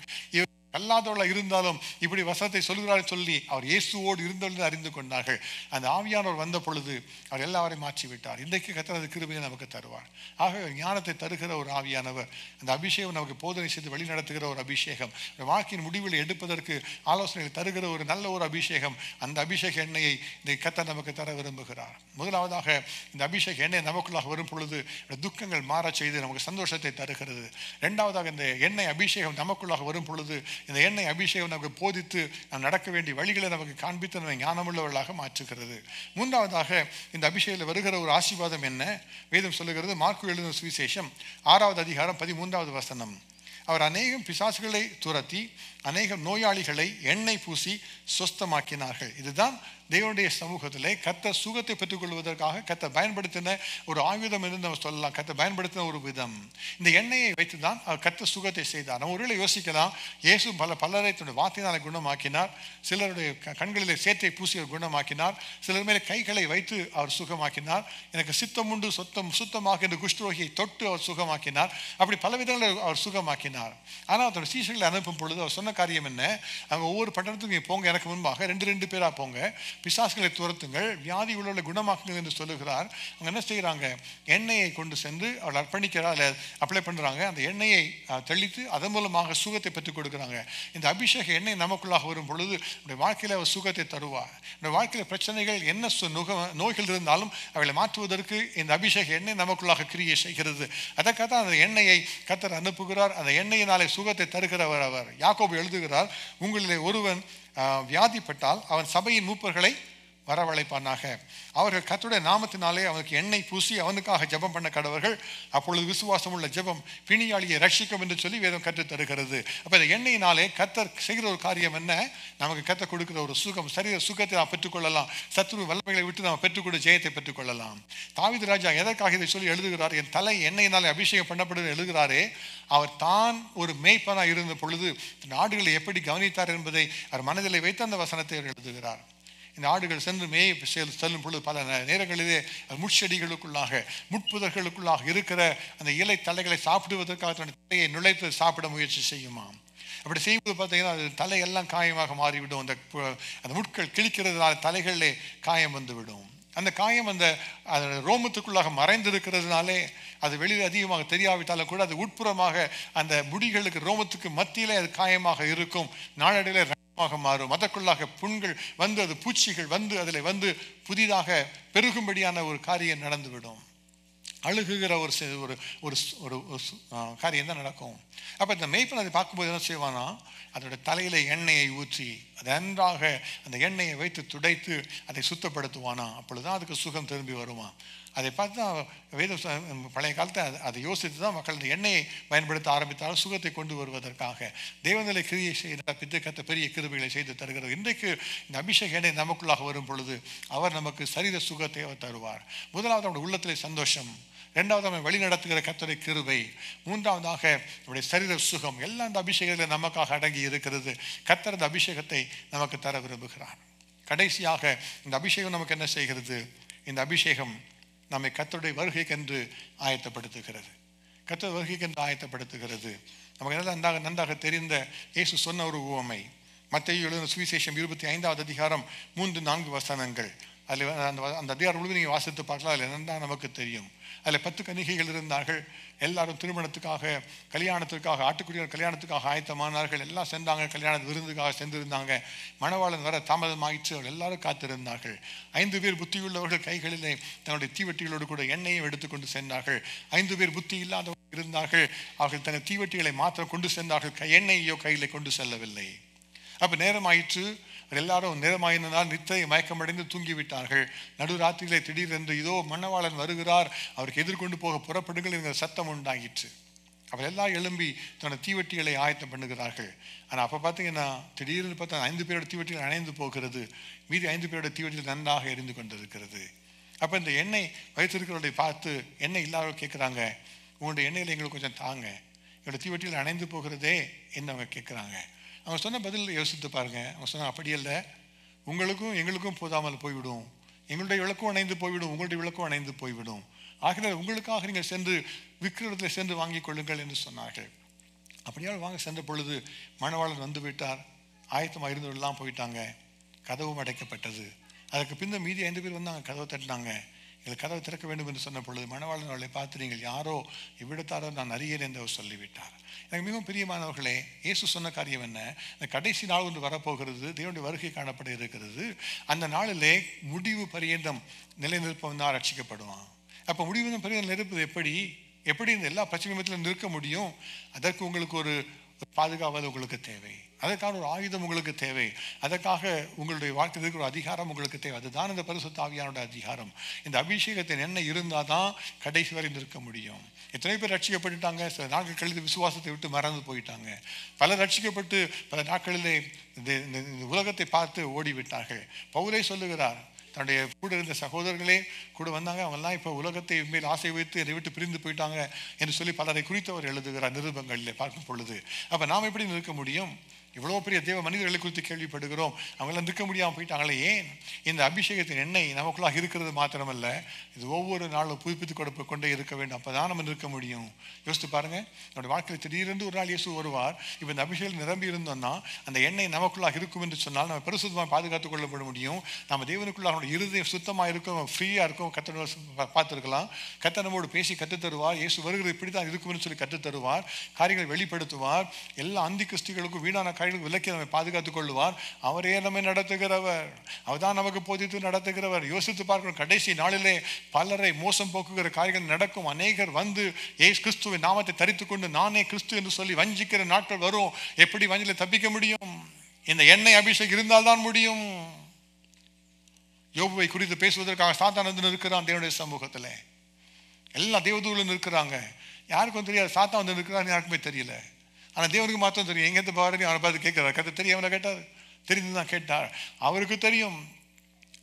கல்லாதவர்களாக இருந்தாலும் இப்படி வசனத்தை சொல்கிறார் சொல்லி அவர் இயேசுவோடு இருந்தவர்கள் அறிந்து கொண்டார்கள். அந்த ஆவியானவர் வந்த பொழுது அவர் எல்லாரையும் மாற்றி விட்டார். இன்றைக்கு கர்த்தர் அந்த கிருபையை நமக்கு தருவார். ஆகவே ஞானத்தை தருகிற ஒரு ஆவியானவர், அந்த அபிஷேகம் நமக்கு போதனை செய்து வழி நடத்துகிற ஒரு அபிஷேகம், வாழ்க்கையின் முடிவில் எடுப்பதற்கு ஆலோசனைகள் தருகிற ஒரு நல்ல ஒரு அபிஷேகம், அந்த அபிஷேக எண்ணெயை இந்த கர்த்தர் நமக்கு தர விரும்புகிறார். முதலாவதாக இந்த அபிஷேக எண்ணெய் நமக்குள்ளாக வரும் பொழுது துக்கங்கள் மாற செய்து நமக்கு சந்தோஷத்தை தருகிறது. இரண்டாவதாக இந்த எண்ணெய் அபிஷேகம் நமக்குள்ளாக வரும் பொழுது இந்த எண்ணெய் அபிஷேகம் நமக்கு போதித்து நாம் நடக்க வேண்டிய வழிகளை நமக்கு காண்பித்து நம்ம ஞானமுள்ளவர்களாக மாற்றுகிறது. மூன்றாவதாக இந்த அபிஷேகத்தில் வருகிற ஒரு ஆசீர்வாதம் என்ன? வேதம் சொல்லுகிறது, மார்க்கு எழுதின சுவிசேஷம் 6வது அதிகாரம் 13வது வசனம். அவர் அநேகம் பிசாசுகளை துரத்தி அநேகம் நோயாளிகளை எண்ணெய் பூசி சொஸ்தமாக்கினார்கள். இதுதான் தேவனுடைய சமூகத்திலே கர்த்தர் சுகத்தை பெற்றுக்கொள்வதற்காக கர்த்தர் பயன்படுத்தின ஒரு ஆயுதம் என்று நம்ம சொல்லலாம். கர்த்தர் பயன்படுத்தின ஒரு விதம். இந்த எண்ணெயை வைத்து தான் அவர் கர்த்தர் சுகத்தை செய்தார். நம்ம ஒருவேளை யோசிக்கலாம், இயேசு பலரை தன்னுடைய வார்த்தையினாலே குணமாக்கினார், சிலருடைய கண்களிலே சேற்றை பூசி அவர் குணமாக்கினார், சிலர் மேலே கைகளை வைத்து அவர் சுகமாக்கினார், எனக்கு சித்தம் உண்டு சுத்தமாக என்று குஷ்டரோகியை தொட்டு அவர் சுகமாக்கினார். அப்படி பல விதங்களில் அவர் சுகமாக்கினார். ஆனால் அவருடைய சீஷர்களை அனுப்பும் பொழுது அவர் சொன்ன காரியம் என்ன? அவங்க ஒவ்வொரு பட்டணத்துக்கும் போங்க, எனக்கு முன்பாக 2 பேரா போங்க, பிசாசுகளை துரத்துங்கள், வியாதி உள்ளவர்களை குணமாக்குங்கள் என்று சொல்லுகிறார். அவங்க என்ன செய்கிறாங்க? எண்ணெயை கொண்டு சென்று அவள் அர்ப்பணிக்கிறார், அதில் அப்ளை பண்ணுறாங்க. அந்த எண்ணெயை தெளித்து அதன் மூலமாக சுகத்தை பெற்றுக் கொடுக்குறாங்க. இந்த அபிஷேக எண்ணெய் நமக்குள்ளாக வரும் பொழுது நம்முடைய வாழ்க்கையில் அவர் சுகத்தை தருவார். நம்முடைய வாழ்க்கையில் பிரச்சனைகள் என்ன நோய்கள் இருந்தாலும் அவளை மாற்றுவதற்கு இந்த அபிஷேக எண்ணெய் நமக்குள்ளாக கிரியை செய்கிறது. அதற்காக தான் அந்த எண்ணெயை கர்த்தர் அனுப்புகிறார். அந்த எண்ணெயினாலே சுகத்தை தருகிறவர் அவர். யாக்கோபு எழுதுகிறார், உங்களிலே ஒருவன் வியாதிப்பட்டால் அவன் சபையின் மூப்பர்களை வரவழைப்பானாக, அவர்கள் கர்த்தருடைய நாமத்தினாலே அவனுக்கு எண்ணெய் பூசி அவனுக்காக ஜெபம் பண்ண கடவர்கள், அப்பொழுது விசுவாசம் உள்ள ஜெபம் பிணியாளியை ரட்சிக்கும் என்று சொல்லி வேதம் கற்றுத் தருகிறது. அப்போ இந்த எண்ணெயினாலே கர்த்தர் செய்கிற ஒரு காரியம் என்ன? நமக்கு கர்த்தர் கொடுக்கிற ஒரு சுகம், சரீர சுகத்தை நாம் பெற்றுக்கொள்ளலாம். சத்துரு வல்லமைகளை விட்டு நாம் பெற்றுக்கொண்டு ஜெயத்தை பெற்றுக்கொள்ளலாம். தாவீது ராஜா எதற்காக இதை சொல்லி எழுதுகிறார்? என் தலை எண்ணெயினாலே அபிஷேகம் பண்ணப்படுது எழுதுகிறாரே, அவர் தான் ஒரு மேய்ப்பனாக இருந்த பொழுது ஆடுகளை எப்படி கவனித்தார் என்பதை அவர் மனதில் வைத்து அந்த வசனத்தை எழுதுகிறார். இந்த ஆடுகள் சென்று மேய் செல்லும் பொழுது பல நேரங்களிலே முட்செடிகளுக்குள்ளாக முட்புதர்களுக்குள்ளாக இருக்கிற அந்த இலை தலைகளை சாப்பிடுவதற்காக தன்னுடைய தலையை நுழைத்து சாப்பிட முயற்சி செய்யுமாம். அப்படி செய்வது பார்த்தீங்கன்னா அது தலையெல்லாம் காயமாக மாறிவிடும். அந்த முட்கள் கிழிக்கிறதுனால தலைகளிலே காயம் வந்துவிடும். அந்த காயம் அந்த ரோமத்துக்குள்ளாக மறைந்திருக்கிறதுனாலே அது வெளியில் அதிகமாக தெரியாவிட்டாலும் கூட அது உட்புறமாக அந்த முடிகளுக்கு ரோமத்துக்கு மத்தியிலே அது காயமாக இருக்கும். நாளடைவில் மாறும். அதற்குள்ளாக புண்கள் வந்து அது பூச்சிகள் வந்து அதில் வந்து புதிதாக பெருகும்படியான ஒரு காரியம் நடந்துவிடும். அழுகுகிற ஒரு ஒரு காரியம் தான் நடக்கும். அப்போ இந்த மேய்ப்பன் அதை பார்க்கும்போது என்ன செய்வானா, அதோட தலையில எண்ணெயை ஊற்றி அதை நன்றாக அந்த எண்ணெயை வைத்து துடைத்து அதை சுத்தப்படுத்துவானா. அப்பொழுதுதான் அதுக்கு சுகம் திரும்பி வருமா. அதை பார்த்து தான் வேதம் பழைய காலத்தை அதை யோசித்து தான் மக்கள் இந்த எண்ணெயை பயன்படுத்த ஆரம்பித்தாலும் சுகத்தை கொண்டு வருவதற்காக தேவநிலை கிரியை செய்த பித்தக்கத்த பெரிய கிருபைகளை செய்து தருகிறது. இன்றைக்கு இந்த அபிஷேக எண்ணெய் நமக்குள்ளாக வரும் பொழுது அவர் நமக்கு சரீர சுகத்தை அவர் தருவார். முதலாவது நம்முடைய உள்ளத்திலே சந்தோஷம், இரண்டாவது நம்ம வழி நடத்துகிற கர்த்தருடைய கிருபை, மூன்றாவதாக நம்முடைய சரீர சுகம், எல்லாம் இந்த அபிஷேகத்தில் நமக்காக அடங்கி இருக்கிறது. கர்த்தர் இந்த அபிஷேகத்தை நமக்கு தர விரும்புகிறார். கடைசியாக இந்த அபிஷேகம் நமக்கு என்ன செய்கிறது? இந்த அபிஷேகம் நம்மை கர்த்தருடைய வருகைக்கென்று ஆயத்தப்படுத்துகிறது. கர்த்தர் வருகைக்கென்று ஆயத்தப்படுத்துகிறது. நமக்கு என்ன நன்றாக தெரிந்த இயேசு சொன்ன ஒரு உவமை, மத்தேயு எழுதின சுவிசேஷம் 25வது அதிகாரம் 3-4 வசனங்கள். அதில் அந்த அதிகாரம் முழுவதும் நீங்கள் வாசித்து பார்க்கலாம். அதில் என்னதான் நமக்கு தெரியும். அதில் 10 கன்னிகைகள் இருந்தார்கள். எல்லாரும் திருமணத்துக்காக கல்யாணத்துக்காக ஆட்டுக்குடியார் கல்யாணத்துக்காக ஆயத்தமானார்கள். எல்லாம் சென்றாங்க, கல்யாண விருந்துக்காக சென்றிருந்தாங்க. மணவாளன் வர தாமதமாயிற்று. அவர் எல்லாரும் காத்திருந்தார்கள். 5 பேர் புத்தியுள்ளவர்கள் கைகளிலே தன்னுடைய தீவட்டிகளோடு கூட எண்ணெயும் எடுத்துக்கொண்டு சென்றார்கள். 5 பேர் புத்தி இல்லாதவர்கள் இருந்தார்கள். அவர்கள் தங்கள் தீவட்டிகளை மாத்திரம் கொண்டு சென்றார்கள், எண்ணெயையோ கையில் கொண்டு செல்லவில்லை. அப்போ நேரம் ஆயிற்று. எல்லாரும் நேரமாயினால் நித்திரை மயக்கமடைந்து தூங்கிவிட்டார்கள். நடுராத்திரியிலே திடீரென்று இதோ மணவாளன் வருகிறார், அவருக்கு எதிர்கொண்டு போக புறப்படுங்கள் என்கிற சத்தம் உண்டாயிற்று. அவர் எல்லாம் எழும்பி தன்னுடைய தீவட்டிகளை ஆயத்தம் பண்ணுகிறார்கள். ஆனால் அப்போ பார்த்தீங்கன்னா திடீர்னு பார்த்தா 5 பேரோட தீவட்டிகள் அணைந்து போகிறது. மீதி 5 பேரோட தீவட்டிகள் நன்றாக எரிந்து கொண்டிருக்கிறது. அப்போ இந்த எண்ணெய் வைத்திருக்கிறவர்களை பார்த்து எண்ணெய் இல்லாதவர்கள் கேட்குறாங்க, உங்களுடைய எண்ணெயில் எங்களுக்கு கொஞ்சம் தாங்க, என்னோட தீவட்டிகள் அணைந்து போகிறதே என்ன அவங்க கேட்குறாங்க. அவங்க சொன்ன பதில் யோசித்து பாருங்க. அவங்க சொன்ன அப்படி இல்லை, உங்களுக்கும் எங்களுக்கும் போதாமல் போய்விடும், எங்களுடைய விளக்கும் அணைந்து போய்விடும், உங்களுடைய விளக்கும் அணைந்து போய்விடும். ஆகினால் உங்களுக்காக நீங்கள் சென்று விற்கிற இடத்துல சென்று வாங்கிக் கொள்ளுங்கள் என்று சொன்னார்கள். அப்படியால் வாங்க சென்ற பொழுது மணவாளன் வந்து விட்டார். ஆயத்தமாக இருந்தவர்கள்லாம் போயிட்டாங்க. கதவும் அடைக்கப்பட்டது. அதற்கு பின்ன மீதி 5 பேர் வந்தாங்க, கதவை தட்டினாங்க. இது கதவை திறக்க வேண்டும் என்று சொன்ன பொழுது மணவாளன் அவளை பார்த்து, நீங்கள் யாரோ, இவ்விடத்தாரோ நான் அறியேன் என்று அவர் சொல்லிவிட்டார். எனக்கு மிகவும் பிரியமானவர்களே, இயேசு சொன்ன காரியம் என்ன? இந்த கடைசி நாள் ஒன்று வரப்போகிறது, தேவனுடைய வருகை காணப்பட இருக்கிறது. அந்த நாளிலே முடிவு பரியந்தம் நிலைநிற்பவன் தான் ரட்சிக்கப்படுவான். அப்போ முடிவு பரியந்தம் நிற்பது எப்படி இந்த எல்லா பச்சைமத்திலும் நிற்க முடியும்? அதற்கு உங்களுக்கு ஒரு பாதுகாவல் உங்களுக்கு தேவை. அதற்கான ஒரு ஆயுதம் உங்களுக்கு தேவை. அதற்காக உங்களுடைய வாழ்க்கையில் இருக்கிற ஒரு அதிகாரம் உங்களுக்கு தேவை. அதுதான் இந்த பரிசுத்த ஆவியானோட அதிகாரம். இந்த அபிஷேகத்தின் எண்ணெய் இருந்தால் தான் கடைசி வரை நிற்க முடியும். எத்தனை பேர் ரட்சிக்கப்பட்டுட்டாங்க, சில நாட்கள் கழித்து விசுவாசத்தை விட்டு மறந்து போயிட்டாங்க. பலர் ரட்சிக்கப்பட்டு பல நாட்களிலே இந்த உலகத்தை பார்த்து ஓடிவிட்டார்கள். பவுலே சொல்லுகிறார், தன்னுடைய கூட இருந்த சகோதரர்களே கூட வந்தாங்க, அவங்கெல்லாம் இப்போ உலகத்தை மேல் ஆசை வைத்து என்னை விட்டு பிரிந்து போயிட்டாங்க என்று சொல்லி பலரை குறித்து அவர் எழுதுகிறார் நிருபங்களில் பார்க்கும் பொழுது. அப்போ நாம் எப்படி நிற்க முடியும்? இவ்வளோ பெரிய தேவ மனிதர்களை குறித்து கேள்விப்படுகிறோம், அவங்களாம் நிற்க முடியாமல் போயிட்டாங்களே. ஏன்? இந்த அபிஷேகத்தின் எண்ணெய் நமக்குள்ளாக இருக்கிறது மாத்திரமல்ல, இது ஒவ்வொரு நாளும் புதுப்பித்து கொண்டே இருக்க வேண்டும். அப்போ தான் நம்ம நிற்க முடியும். யோசித்து பாருங்கள், நம்முடைய வாழ்க்கையில் திடீரென்று ஒரு நாள் இயேசு வருவார். இப்போ இந்த அபிஷேகம் நிரம்பி இருந்தோம்னா அந்த எண்ணெய் நமக்குள்ளாக இருக்கும் என்று சொன்னால் நம்ம பரிசுத்தமாக பாதுகாத்துக் கொள்ளப்பட முடியும். நம்ம தேவனுக்குள்ளாக நம்முடைய இருதயம் சுத்தமாக இருக்கும், ஃப்ரீயாக இருக்கும். கர்த்தர் பார்த்துருக்கலாம், கர்த்தர் நம்மோடு பேசி கற்றுத்தருவார். இயேசு வருகிறது இப்படி தான் இருக்கும்னு சொல்லி கற்றுத்தருவார். காரியங்களை வெளிப்படுத்துவார். எல்லா அந்தி கிறிஸ்துகளுக்கும் வீணான காரியங்களுக்கு விலக்கி நம்மை பாதுகாத்துக் கொள்ளுவார். அவரே நம்மை நடத்துகிறவர், அவர் தான் நமக்கு போதித்து நடத்துகிறவர். யோசித்து பார்க்கணும், கடைசி நாளிலே பலரை மோசம் போக்குகிற காரியங்கள் நடக்கும். அநேகர் வந்து இயேசு கிறிஸ்துவின் நாமத்தை தரித்துக் கொண்டு நானே கிறிஸ்து என்று சொல்லி வஞ்சிக்கிற நாட்கள் வரும். எப்படி வஞ்சில தப்பிக்க முடியும்? இந்த எண்ணெய் அபிஷேகம் இருந்தால்தான் முடியும். யோபுவை குறித்து பேசுவதற்காக சாத்தான் வந்து நிற்கிறான் தேவனுடைய சமூகத்தில். எல்லா தேவதூர்களும் நிற்கிறாங்க. யாருக்கும் தெரியாது சாத்தான் வந்து நிற்கிறான்னு யாருக்குமே தெரியல. ஆனால் தேவனுக்கு மாத்திரம் தெரியும். எங்கேருந்து பாரு அவனை பார்த்து கேட்கிறார். கதை தெரியும், அவனை கேட்டார், தெரிந்து தான் கேட்டார். அவருக்கு தெரியும்.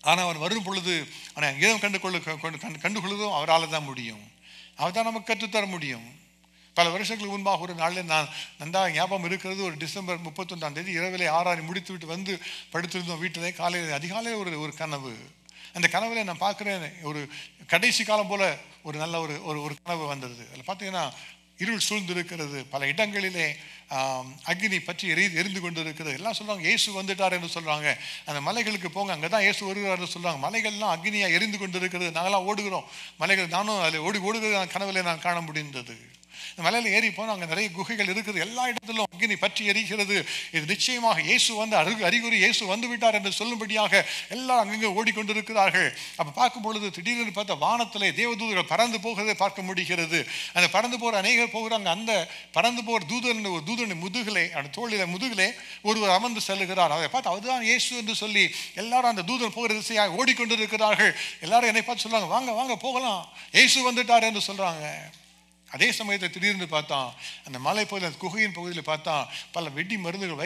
ஆனால் அவன் வரும் பொழுது அவனை ஏதோ கண்டுகொள்ளுதோ அவரால் தான் முடியும். அவர் தான் நமக்கு கற்றுத்தர முடியும். பல வருஷங்களுக்கு முன்பாக ஒரு நாளில் நான் நன்றாக ஞாபகம் இருக்கிறது. ஒரு டிசம்பர் 31 இரவிலே 6 முடித்து விட்டு வந்து படுத்திருந்தோம் வீட்டிலே. காலையில் அதிகாலையில் ஒரு கனவு. அந்த கனவுல நான் பார்க்குறேன், ஒரு கடைசி காலம் போல ஒரு நல்ல ஒரு கனவு வந்தது. அதில் பார்த்தீங்கன்னா இருள் சூழ்ந்து இருக்கிறது. பல இடங்களிலே அக்னி பற்றி எரிந்து கொண்டு இருக்கிறது. எல்லாம் சொல்கிறாங்க இயேசு வந்துட்டார் என்று சொல்கிறாங்க. அந்த மலைகளுக்கு போங்க, அங்கே தான் இயேசு வருகிறார்னு சொல்கிறாங்க. மலைகள்லாம் அக்னியாக எரிந்து கொண்டு இருக்கிறது. நாங்களாம் ஓடுகிறோம் மலைகள். நானும் அதில் ஓடுகிறது கனவுல நான் காண முடிந்தது. மலையில் ஏறி போனால் அங்கே நிறைய குகைகள் இருக்குது. எல்லா இடத்திலும் அக்னி பற்றி எரிகிறது. இது நிச்சயமாக இயேசு வந்து அறிகுறி, இயேசு வந்து விட்டார் என்று சொல்லும்படியாக எல்லாம் அங்கங்கே ஓடிக்கொண்டிருக்கிறார்கள். அப்போ பார்க்கும் பொழுது திடீரென்று பார்த்தா வானத்திலே தேவதூதர்கள் பறந்து போகிறதை பார்க்க முடிகிறது. அந்த பறந்து போகிற அநேகர் போகிறாங்க. அந்த பறந்து போகிற தூதன் முதுகிலே, அந்த தோளிலே முதுகிலே ஒருவர் அமர்ந்து செல்லுகிறார். அதை பார்த்து அதுதான் இயேசு என்று சொல்லி எல்லாரும் அந்த தூதன் போகிற திசையாக ஓடிக்கொண்டிருக்கிறார்கள். எல்லாரும் என்னை பார்த்து சொல்றாங்க, வாங்க வாங்க போகலாம், இயேசு வந்துட்டார் என்று சொல்றாங்க. அதே சமயத்தில் திடீர்னு பார்த்தா அந்த மலை பகுதியில், அந்த குகையின் பகுதியில் பார்த்தா பல வெடி மருந்துகள்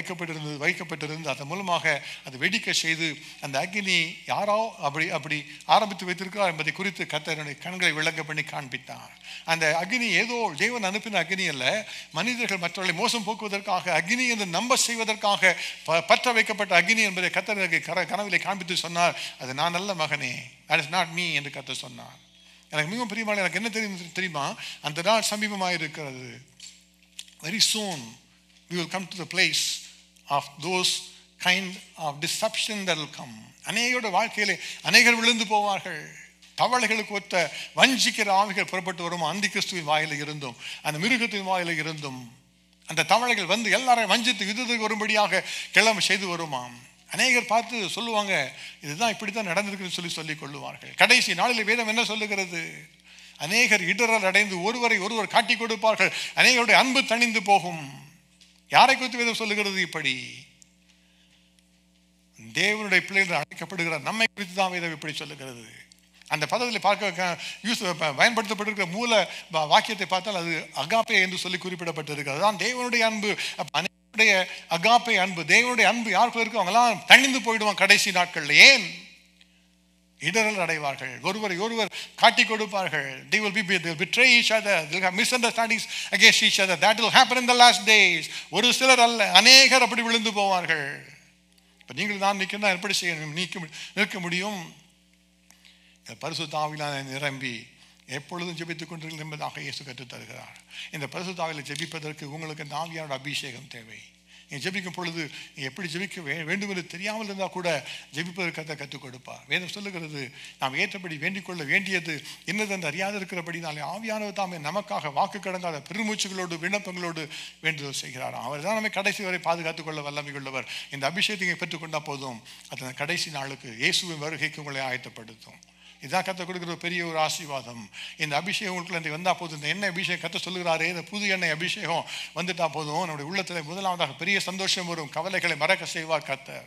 வைக்கப்பட்டிருந்து அதன் மூலமாக அது வெடிக்க செய்து அந்த அக்னி யாரோ அப்படி ஆரம்பித்து வைத்திருக்கிறார் என்பதை குறித்து கர்த்தருடைய கண்களை விளங்க பண்ணி காண்பித்தார். அந்த அக்னி ஏதோ தேவன் அனுப்பின அக்னி அல்ல, மனிதர்கள் மற்றவர்களை மோசம் போக்குவதற்காக அக்னி என்று நம்ப செய்வதற்காக பற்ற வைக்கப்பட்ட அக்னி என்பதை கர்த்தருக்கு கனவிலே காண்பித்து சொன்னார். அது நான் நல்ல மகனே, that is not me என்று கர்த்தர் சொன்னார். எனக்கு மிகவும் பிரியமான, எனக்கு என்ன தெரியுமா, அந்த நாள் சமீபமாக இருக்கிறது. Very soon we will come to the place of those kind of deception that will come. அநேகரோட வாழ்க்கையிலே அநேகர் விழுந்து போவார்கள். தவளைகளுக்கு ஒத்த வஞ்சிக்கிற ஆவிகள் புறப்பட்டு வரும். அந்தி கிறிஸ்துவின் வாயில இருந்தும் அந்த மிருகத்தின் வாயில இருந்தும் அந்த தவளைகள் வந்து எல்லாரையும் வஞ்சித்து யுத்தத்துக்கு வரும்படியாக கிளம்ப செய்து வருமாம். அநேகர் பார்த்து சொல்லுவாங்க, இதுதான் இப்படி தான் நடந்திருக்குன்னு சொல்லிக் கொள்ளுவார்கள். கடைசி நாளில் வேதம் என்ன சொல்லுகிறது? அநேகர் இடரல் அடைந்து ஒருவர் காட்டி கொடுப்பார்கள். அநேகருடைய அன்பு தணிந்து போகும். யாரை குறித்து வேதம் சொல்லுகிறது? இப்படி தேவனுடைய பிள்ளைகள் அழைக்கப்படுகிற நம்மை குறித்து தான் வேதம் இப்படி சொல்லுகிறது. அந்த பதத்தில் பயன்படுத்தப்பட்டிருக்கிற மூல வாக்கியத்தை பார்த்தால் அது அகாப்பே என்று சொல்லி குறிப்பிடப்பட்டிருக்கிறது. அதுதான் தேவனுடைய அன்பு. அகாப்பே அன்பு, தேவனுடைய அன்பு யாருக்குள்ள இருக்கு அவங்களாம் தணிந்து போயிடுவாங்க கடைசி நாட்கள்ல. ஏன்? இடரல் அடைவார்கள், ஒருவர் காட்டி கொடுப்பார்கள். They will betray each other, they will have misunderstandings against each other. That will happen in the last days. ஒரு சிலர் அல்ல, அநேகர் அப்படி விழுந்து போவார்கள். இப்ப நீங்கள் தான் நிற்கணும், எப்படி செய்ய நிற்க முடியும்? பரிசுத்த ஆவியினாலே நிரம்பி எப்பொழுதும் ஜெபித்துக் கொண்டிருங்கள் என்பதாக இயேசு கற்றுத் தருகிறார். இந்த பரிசுத்த ஆவியில் ஜெபிப்பதற்கு உங்களுக்கு இந்த ஆவியானோட அபிஷேகம் தேவை. நீங்கள் ஜெபிக்கும் பொழுது எப்படி ஜெபிக்க வேண்டும் என்று தெரியாமல் இருந்தால் கூட ஜெபிப்பதற்கு கற்றுக் கொடுப்பார். வேதம் சொல்லுகிறது, நாம் ஏற்றபடி வேண்டிக் கொள்ள வேண்டியது என்னது என்று அறியாது இருக்கிறபடினாலே ஆவியானவர் தாமே நமக்காக வாக்கு கடங்காத பெருமூச்சுகளோடு விண்ணப்பங்களோடு வேண்டுதல் செய்கிறார். அவர் தான் நம்மை கடைசி வரை பாதுகாத்துக் கொள்ள வல்லமை உள்ளவர். இந்த அபிஷேகத்தை பெற்றுக்கொண்டால் போதும், அது கடைசி நாளுக்கு இயேசுவின் வருகைக்கு உங்களை ஆயத்தப்படுத்தும். இதான் கத்த கொடுக்குற பெரிய ஒரு ஆசீர்வாதம். இந்த அபிஷேகம் உங்களுக்கு வந்தால் போதும். இந்த எண்ணெய் அபிஷேகம் கத்த சொல்லுகிறாரே, இந்த புது எண்ணெய் அபிஷேகம் வந்துட்டா போதும், நம்முடைய உள்ளத்தில் முதலாவதாக பெரிய சந்தோஷம் வரும். கவலைகளை மறக்க செய்வார் கர்த்தர்.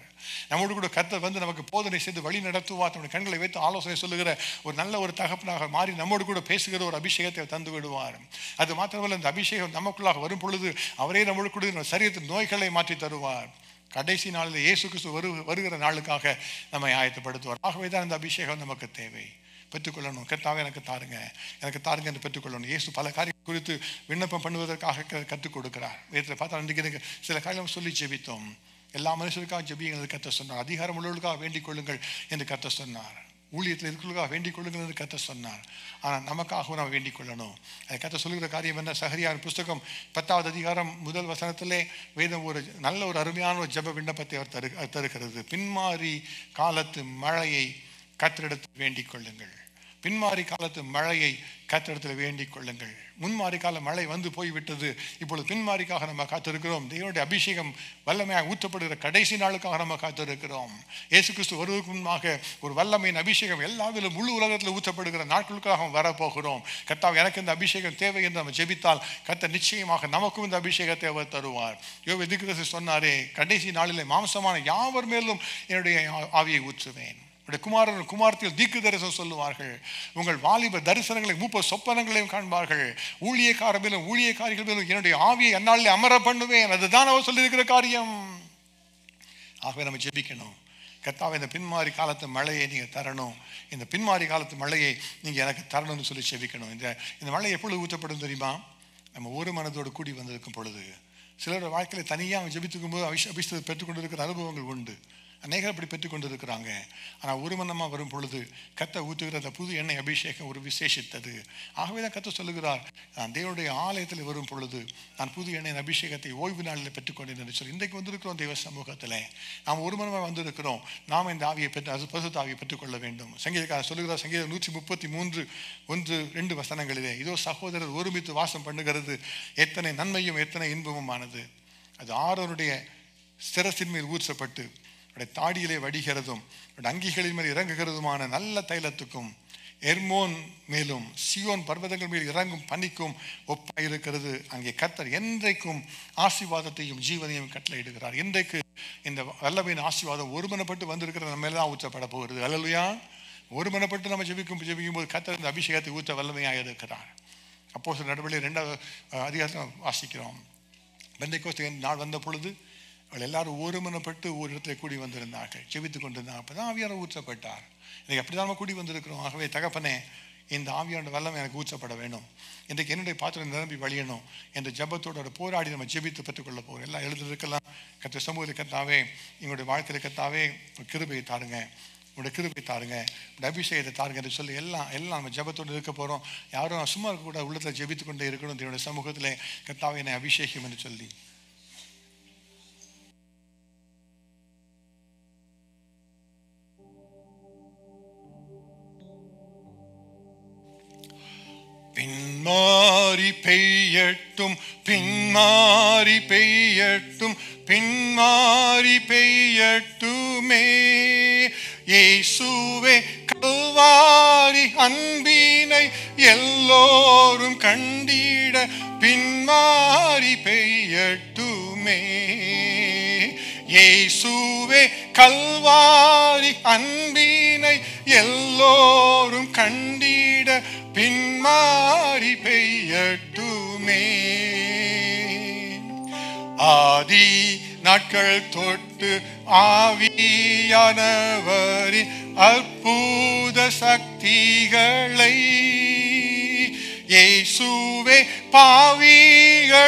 நம்மோடு கூட கர்த்தர் வந்து நமக்கு போதனை செய்து வழி நடத்துவார். நம்முடைய கண்களை வைத்து ஆலோசனை சொல்லுகிற ஒரு நல்ல ஒரு தகப்பனாக மாறி நம்மோடு கூட பேசுகிற ஒரு அபிஷேகத்தை தந்து விடுவார். அது மாத்திரமல்ல, இந்த அபிஷேகம் நமக்குள்ளாக வரும் பொழுது அவரே நம்மோடு கூட சரீரத்தின் நோய்களை மாற்றி தருவார். கடைசி நாளில் இயேசு கிறிஸ்து வருகிற நாளுக்காக நம்மை ஆயத்தப்படுத்துவார். ஆகவே தான் இந்த அபிஷேகம் நமக்கு தேவை. பெற்றுக்கொள்ளணும். கர்த்தாவே எனக்கு தாருங்க என்று பெற்றுக்கொள்ளணும். இயேசு பல காரியம் குறித்து விண்ணப்பம் பண்ணுவதற்காக கற்றுக் கொடுக்கிறார். வேதத்தில் பார்த்தா இன்றைக்கு சில காரியம் சொல்லி ஜெபித்தோம். எல்லா மனுஷருக்காக ஜெபியுங்கள் கர்த்தர் சொன்னார். அதிகாரம் உள்ளவர்களுக்காக வேண்டிக் கொள்ளுங்கள் என்று கர்த்தர் சொன்னார். ஊழியத்தில் இருக்கிறவர்களுக்காக வேண்டிக் கொள்ளுங்கள் என்று கர்த்தர் சொன்னார். ஆனால் நமக்காகவும் நாம் வேண்டிக் கொள்ளணும். அதை கர்த்தர் சொல்லுகிற காரியம் என்ன? சகரியாவின் புஸ்தகம் 10வது அதிகாரம் 1 வசனத்திலே வேதம் ஒரு நல்ல ஒரு அருமையான ஒரு ஜெப விண்ணப்பத்தை அவர் தருகிறது. பின்மாறி காலத்து மழையை கர்த்தரிடத்தில் வேண்டிக் கொள்ளுங்கள். பின்மாறி காலத்து மழையை கர்த்தரிடத்தில் வேண்டிக் கொள்ளுங்கள். முன்மாறி கால மழை வந்து போய்விட்டது. இப்பொழுது பின்மாரிக்காக நம்ம காத்திருக்கிறோம். தேவனுடைய அபிஷேகம் வல்லமையாக ஊற்றப்படுகிற கடைசி நாளுக்காக நம்ம காத்திருக்கிறோம். இயேசு கிறிஸ்து வருவதற்கு முன்பாக ஒரு வல்லமையின் அபிஷேகம் எல்லாவிலும் முழு உலகத்தில் ஊற்றப்படுகிற நாட்களுக்காக வரப்போகிறோம். கர்த்தாவே எனக்கு இந்த அபிஷேகம் தேவை என்று நம்ம ஜெபித்தால் கர்த்தர் நிச்சயமாக நமக்கும் இந்த அபிஷேகத்தை அவர் தருவார். யோபு தீர்க்கதரிசி சொன்னாரே, கடைசி நாளிலே மாம்சமான யாவர் மேலும் என்னுடைய ஆவியை ஊற்றுவேன். குமாரன் குமாரத்தில் தீர்க்கதரிசனம் சொல்லுவார்கள். உங்கள் வாலிப தரிசனங்களை மூப்ப சொப்பனங்களையும் காண்பார்கள். ஊழியக்காரர் மேலும் ஊழியக்காரிகள் மேலும் என்னுடைய ஆவியை அந்நாளிலே அமர பண்ணுவேன். அதுதான் அவர் சொல்லியிருக்கிற காரியம். ஆகவே நம்ம ஜெபிக்கணும். கர்த்தாவே இந்த பின்மாரி காலத்து மழையை நீங்கள் தரணும். இந்த பின்மாரி காலத்து மழையை நீங்கள் எனக்கு தரணும்னு சொல்லி ஜெபிக்கணும். இந்த மழை எப்பொழுது ஊற்றப்படும் தெரியுமா? நம்ம ஒரு மனதோடு கூடி வந்திருக்கும் பொழுது. சிலரோட வாழ்க்கையில் தனியாக ஜெபித்துக்கும் போது அபிஷேகத்தை பெற்றுக்கொண்டிருக்கிற அனுபவங்கள் உண்டு. அநேகர் அப்படி பெற்றுக்கொண்டு இருக்கிறாங்க. ஆனால் ஒரு மனமாக வரும் பொழுது கர்த்தர் ஊற்றுகிற அந்த புது எண்ணெய் அபிஷேகம் ஒரு விசேஷித்தது. ஆகவே தான் கர்த்தர் சொல்லுகிறார், நான் தேவனுடைய ஆலயத்தில் வரும் பொழுது நான் புது எண்ணெய் அபிஷேகத்தை ஓய்வு நாளில் பெற்றுக்கொண்டேன் என்று சொல்லி இன்றைக்கு வந்திருக்கிறோம். தெய்வ சமூகத்தில் நாம் ஒரு மனமாக வந்திருக்கிறோம். நாம் இந்த ஆவியை பரிசுத்த ஆவியை பெற்றுக்கொள்ள வேண்டும். சங்கீதக்காரர் சொல்லுகிறார், சங்கீதம் 133 1-2 வசனங்களிலே, இதோ சகோதரர் ஒருமித்து வாசம் பண்ணுகிறது எத்தனை நன்மையும் எத்தனை இன்பமுமானது. அது ஆரோனுடைய சிரசின் மேல் ஊற்றப்பட்டு தாடியிலே வடிகிறதும் அங்கிகளின் மேல் இறங்குகிறதுமான நல்ல தைலத்துக்கும் எர்மோன் மேலும் சியோன் பர்வதங்கள் மேல் இறங்கும் பனிக்கும் ஒப்பாயிருக்கிறது. அங்கே கர்த்தர் என்றைக்கும் ஆசீர்வாதத்தையும் ஜீவனையும் கட்டளையிடுகிறார். இன்றைக்கு இந்த வல்லமையின் ஆசீர்வாதம் ஒருமனப்பட்டு வந்திருக்கிற நம்ம மேலே தான் ஊற்றப்பட போகிறது. அல்லேலூயா. ஒருமனப்பட்டு நம்ம ஜெபிக்கும் போது கர்த்தர் இந்த அபிஷேகத்தை ஊற்ற வல்லமையாக இருக்கிறார். அப்போஸ்தலர் நடவடிக்கை 2வது அதிகாரத்தில் வாசிக்கிறோம். பெந்தைக்கோஸ்து நாள் வந்த பொழுது அவள் எல்லாரும் ஒருமனப்பட்டு ஒரு இடத்துல கூடி வந்திருந்தார்கள், ஜெபித்துக் கொண்டிருந்தாங்க. அப்போ தான் ஆவியானவர் ஊற்றப்பட்டார். இன்றைக்கு அப்படி தான் நம்ம கூடி வந்திருக்கிறோம். ஆகவே தகப்பனே, இந்த ஆவியானோட வல்லமை எனக்கு ஊற்றப்பட வேணும். இன்றைக்கு என்னுடைய பாத்திரம் நிரம்பி வழியணும் என்ற ஜபத்தோட போராடி நம்ம ஜெபித்து பெற்றுக்கொள்ள போகிறோம். எல்லாம் எழுதுறதுக்கெல்லாம் கர்த்தர் சமூகத்தை கர்த்தாவே, எங்களுடைய வாழ்க்கையில் கர்த்தாவே கிருபையை தாருங்க, உங்களுடைய கிருபை தாருங்க, உங்களுடைய அபிஷேகத்தை தாருங்க என்று சொல்லி எல்லாம் நம்ம ஜபத்தோடு இருக்க போகிறோம். யாரும் சும்மா இருக்கக்கூட உள்ளத்தில் ஜெபித்து கொண்டே இருக்கணும். என்னுடைய சமூகத்தில் கர்த்தாவே என்னை அபிஷேகம் என்று சொல்லி பின்மாரி பெய்யட்டும், பின்மாரி பெய்யட்டும், பின்மாரி பெய்யட்டுமே. இயேசுவே கல்வாரி அன்பினை எல்லோரும் கண்டிட பின்மாரி பெய்யட்டுமே. இயேசுவே கல்வாரி அன்பினை எல்லோரும் கண்டிட பின்மாரி பெய்யட்டுமே. ஆதி நாட்கள் தொட்டு ஆவியானவரின் அற்புத சக்திகளை இயேசுவே பாவிகளாயினும்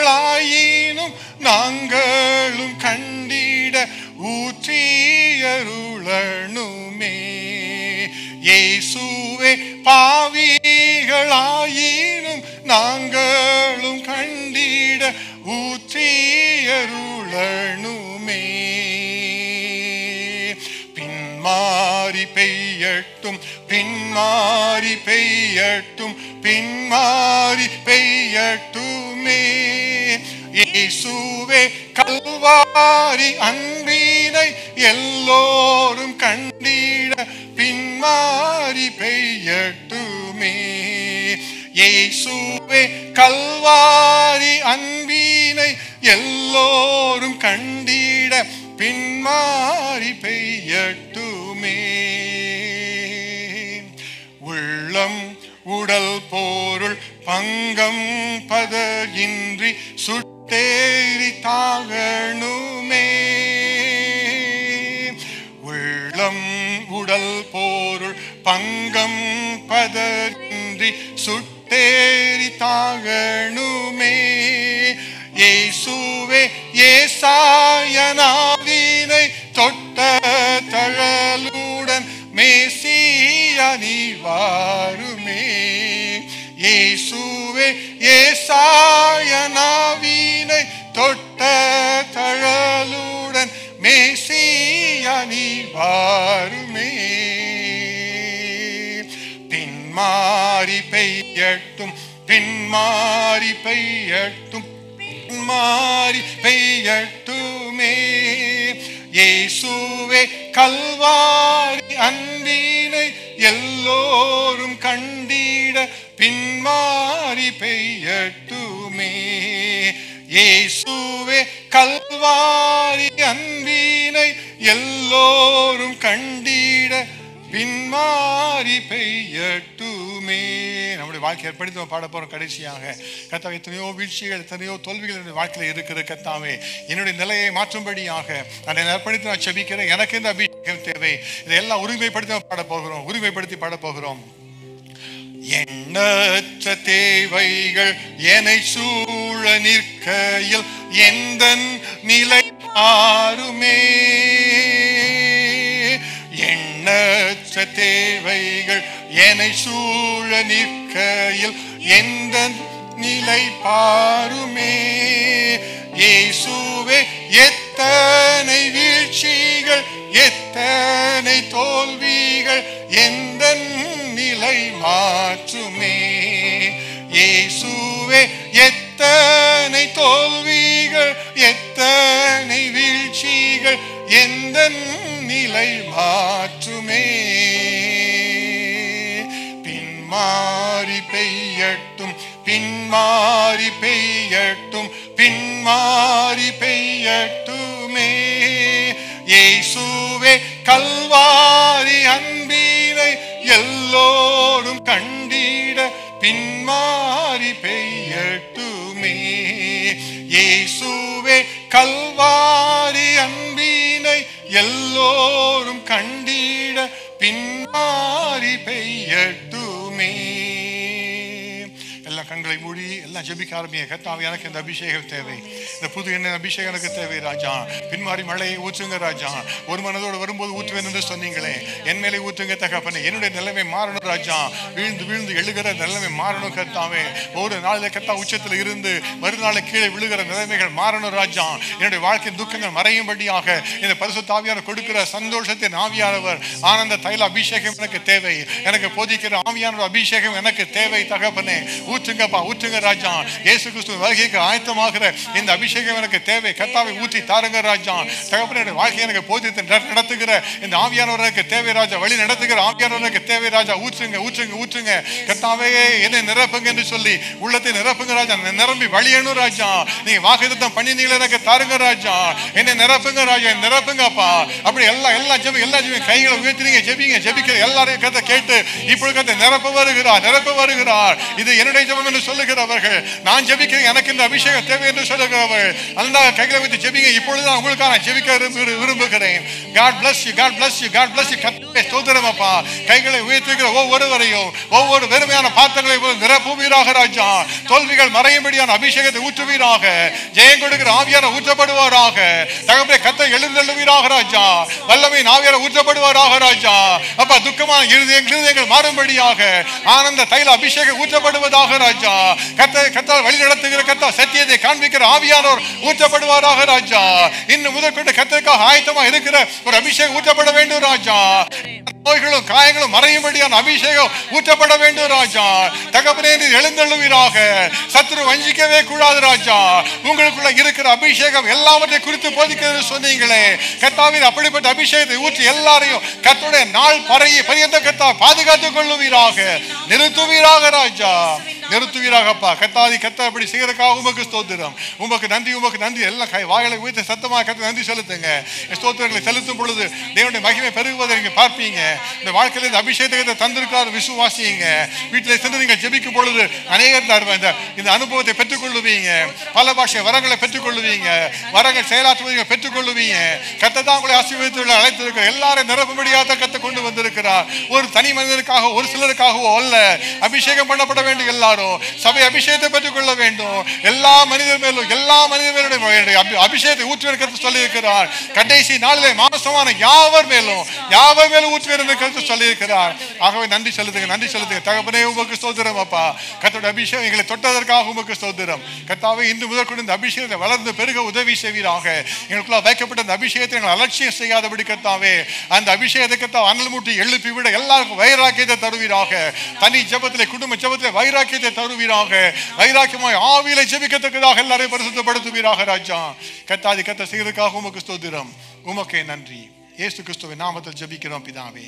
நாங்களும் கண்டிட ஊற்றியருளணுமே. இயேசுவே பாவிகளாயினும் ஆயினும் நாங்களும் கண்டிட ஊற்றியருளணுமே. பின்மாறி பெய்யட்டும், பின்மாறி பெய்யட்டும், பின்மாறி பெய்யட்டுமே. இயேசுவே கல்வாரி அன்பினை எல்லோரும் கண்டிட பின்மாறி பெய்யட்டுமே. இயேசுவே கல்வாரி அன்பினை எல்லோரும் கண்டிட பின்மாறி பெய்யட்டுமே. உள்ளம் உடல் பொருள் பங்கம் பதகின்றி சுட்டேறி தாகணுமே. உள்ளம் உடல் பொருள் பங்கம் பதகின்றி சுட்டேறி தாகணுமே. இயேசுவே ஏசாயனாவினை தொட்ட தழலுடன் மேசியா நீ வாருமே. இயேசுவே ஏசாயனாவினை தொட்ட தழலுடன் மேசியா நீ வாருமே. பின்மாறி பெய்யட்டும், பின்மாறி பெய்யட்டும், பின்மாறி பெய்யட்டுமே. இயேசுவே கல்வாரி அன்பினை எல்லோரும் கண்டிட பின்மாறி பெய்யட்டுமே. இயேசுவே கல்வாரி அன்பினை எல்லோரும் கண்டிட பின்மாறி பெய்யட்டுமே. நம்முடைய வாழ்க்கை ஏற்படுத்தி பாட போறோம். கடைசியாக கர்த்தாவே, எத்தனையோ வீழ்ச்சிகள், எத்தனையோ தோல்விகள் என்னுடைய வாழ்க்கையில் இருக்கிற கர்த்தாவே, என்னுடைய நிலையை மாற்றும்படியாக நான் ஏற்படுத்தி நான் செபிக்கிறேன். எனக்கு இந்த அபிஷேகம் தேவை. இதெல்லாம் உரிமைப்படுத்தி பாட போகிறோம், உரிமைப்படுத்தி பாட போகிறோம். எண்ணற்ற தேவைகள் என்னை சூழ நிற்கையில் எந்த நிலை மாறுமே. எண்ணற்ற தேவைகள் என்னை சூழ நிற்கையில் எந்த நிலை பாருமே. இயேசுவே எத்தனை வீழ்ச்சிகள், எத்தனை தோல்விகள் எந்த நிலை மாற்றுமே. இயேசுவே எத்தனை தோல்விகள், எத்தனை வீழ்ச்சிகள் எந்த நிலை மாற்றுமே. பின்மாறி பெய்யட்டும், பின்மாறி பெய்யட்டும், பின்மாறி பெய்யட்டுமே. இயேசுவே கல்வாரி அன்பினை எல்லோரும் கண்டிட பின்மாறி பெய்யட்டுமே. இயேசுவே கல்வாரி அன்பினை எல்லோரும் கண்டிட பின்மாறி பெய்யட்டுமே. எல்லா கண்களை மூடி எல்லாம் ஜெபிக்க ஆரம்பிங்க. கர்த்தாவே, எனக்கு இந்த அபிஷேகம் தேவை, இந்த புது எண்ணெய் அபிஷேகம் எனக்கு தேவை ராஜா. பின்மாறி மழையை ஊற்றுங்க ராஜா. ஒரு மனதோடு வரும்போது ஊற்றுவேன் என்று சொன்னீங்களே, என் மேலே ஊற்றுங்க தகப்பனே. என்னுடைய நிலைமை மாறணும் ராஜா. வீழ்ந்து வீழ்ந்து எழுகிற நிலைமை மாறணும் கர்த்தாவே. ஒரு நாளில் கர்த்தா உச்சத்தில் இருந்து மறுநாளை கீழே விழுகிற நிலைமைகள் மாறணும் ராஜா. என்னுடைய வாழ்க்கையின் துக்கங்கள் மறையும்படியாக இந்த பரிசுத்த ஆவியானவர் கொடுக்கிற சந்தோஷத்தின் ஆவியானவர் ஆனந்த தைல அபிஷேகம் எனக்கு தேவை. எனக்கு போதிக்கிற ஆவியானவர் அபிஷேகம் எனக்கு தேவை தகப்பனே. ஊற்றுங்கப்பா, ஊற்றுங்க ராஜா. இயேசு கிறிஸ்து வருகைக்கு ஆயத்தமாகிற இந்த அபிஷேகம் எனக்கு தேவை. கர்த்தாவை ஊற்றி தாருங்க ராஜா. தகப்பனே, வாழ்க்கை எனக்கு போதித்து நடத்துகிற இந்த ஆவியானவர் எனக்கு தேவை ராஜா. வழி நடத்துகிற ஆவியானவர் எனக்கு தேவை ராஜா. ஊற்றுங்க ஊற்றுங்க ஊற்றுங்க கர்த்தாவே, என்னை நிரப்புங்க என்று சொல்லி உள்ளத்தை நிரப்புங்க ராஜா. நிரம்பி வழியணும் ராஜா. நீங்க வாக்குத்தத்தம் பண்ணினீங்களே, எனக்கு தாருங்க ராஜா. என்னை நிரப்புங்க ராஜா, நிரப்புங்கப்பா. அப்படி எல்லா ஜெபம் கைகளை உயர்த்தினீங்க, ஜெபிங்க. ஜெபிக்கிற எல்லாரையும் கதை கேட்டு இப்பொழுது கதை நிரப்ப வருகிறார், நிரப்ப வருகிறார். இது என்னுடைய ஜெபம் என்று சொல்லுகிறவர்கள் நான் ஜெபிக்கிறேன், எனக்கு இந்த அபிஷேகம் தேவை என்று சொல்லுகிறவர் அந்த கைகளை வைத்து ஜெபிங்க. இப்பொழுது நான் உங்களுக்காக ஜெபிக்க விரும்புகிறேன். God bless you, God bless you, God bless you. கர்த்தரே ஸ்தோத்திரம் அப்பா. கைகளை உயர்த்துகிற ஒவ்வொருவரையும் ஒவ்வொரு வெறுமையான பாத்திரங்களை நிரப்புவீராக ராஜா. தோல்விகள் மறையும்படியான அபிஷேகத்தை ஊற்றுவீராக. ஜெயம் கொடுக்கிற ஆவியான ஊற்றப்படுவாராக. தகப்பனே கர்த்தர் எழுந்தள்ளுவீராக ராஜா. வல்லமை ஆவியான ஊற்றப்படுவாராக ராஜா. அப்பா துக்கமான இருதயங்கள் மாறும்படியாக ஆனந்த தைல அபிஷேகம் ஊற்றப்படுவதாக ராஜா. கர்த்தர் வழி நடத்துகிற கர்த்தர் சத்தியத்தை காண்பிக்கிற ஆவியானோர் ஊற்றப்படுவாராக ராஜா. இன்னும் முதற்கொண்டு கர்த்தருக்காக ஆயத்தமா இருக்கிற ஒரு அபிஷேகம் ஊற்றப்பட வேண்டும் ராஜா. நோய்களும் காயங்களும் மறையும்படியான அபிஷேகம் ஊற்றப்பட வேண்டும் ராஜா. தகப்பனே எழுந்தள்ளுவீராக. சத்துரு வஞ்சிக்கவே கூடாது ராஜா. உங்களுக்குள்ள இருக்கிற அபிஷேகம் எல்லாவற்றையும் குறித்து போதிக்கிறது சொன்னீங்களே கர்த்தாவின் அப்படிப்பட்ட அபிஷேகத்தை ஊற்றி எல்லாரையும் கர்த்தருடைய நாள் பரியந்த கர்த்தா பாதுகாத்துக் கொள்ளுவீராக. நிறுத்துவீராக ராஜா, நிறுத்துவீராகப்பா. கர்த்தாதி கர்த்தர் அப்படி செய்யறதுக்காக உமக்கு ஸ்தோத்திரம். உமக்கு நன்றி, உமக்கு நன்றி. எல்லாம் வாய்களை உயர்த்தி சத்தமாக கர்த்தர் நன்றி செலுத்துங்க. ஸ்தோத்திரங்களை செலுத்தும் பொழுது தேவனுடைய மகிமை பெருகுவதை நீங்க பார்ப்பீங்க. இந்த வாழ்க்கையில இந்த அபிஷேகத்தை தந்திருக்காரு விசுவாசிங்க. வீட்டில் சென்று நீங்கள் ஜெபிக்கும் பொழுது அநேகர் இந்த அனுபவத்தை பெற்றுக்கொள்ளுவீங்க. பல பாஷை வரங்களை பெற்றுக்கொள்ளுவீங்க. வரங்கள் செயலாற்றுவதை பெற்றுக்கொள்ளுவீங்க. கர்த்தர் தான் உங்களை ஆசீர்வதித்து அழைத்திருக்கிறார். எல்லாரும் நிரப்பும்படியாக கர்த்தர் கொண்டு வந்திருக்கிறார். ஒரு தனி மனிதனுக்காக ஒரு சிலருக்காகவோ அல்ல. அபிஷேகம் பண்ணப்பட வேண்டும். எல்லாரும் சபை அபிஷேகத்தை பெற்றுக்கொள்ள வேண்டும். எல்லா மனிதர் மேலும் அபிஷேகத்தை ஊற்றுவதற்கு சொல்லி இருக்கிறார். கடைசி நாளிலே மாம்சமான யாவர் மேலும் ஊற்றுவர் என்று கருத்து சொல்லி இருக்கிறார். ஆகவே நன்றி செலுத்துங்க, நன்றி செலுத்துங்க. தகப்பனே உமக்கு ஸ்தோத்திரம் அப்பா. கர்த்தருடைய அபிஷேகம் எங்களை தொட்டதற்காக உமக்கு ஸ்தோத்திரம். கர்த்தாவே இன்று முதற்கொண்டு இந்த அபிஷேகத்தை வளர்ந்து பெருக உதவி செய்வீராக. எங்களுக்குள்ள வைக்கப்பட்ட அந்த அபிஷேகத்தை எங்களை அலட்சியம் செய்யாதபடி கர்த்தாவே அந்த அபிஷேகத்தை கர்த்தாவே அனல் மூட்டி எழுப்பி விட எல்லாருக்கும் வைராக்கியத்தை தருவீராக. தனி ஜெபத்திலே குடும்ப ஜெபத்திலே வைராக்கியத்தை தருவீராக. வைராக்கியமாய் ஆவியிலே ஜெபிக்கத்தக்கதாக எல்லாரையும் பரிசுத்தப்படுத்துவீராக ராஜா. கர்த்தாதி கர்த்தர் செய்வதற்காக உமக்கு ஸ்தோத்திரம். உமக்கே நன்றி. இயேசு கிறிஸ்துவின் நாமத்தில் ஜெபிக்கிறோம் பிதாவே.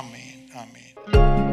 ஆமென், ஆமென்.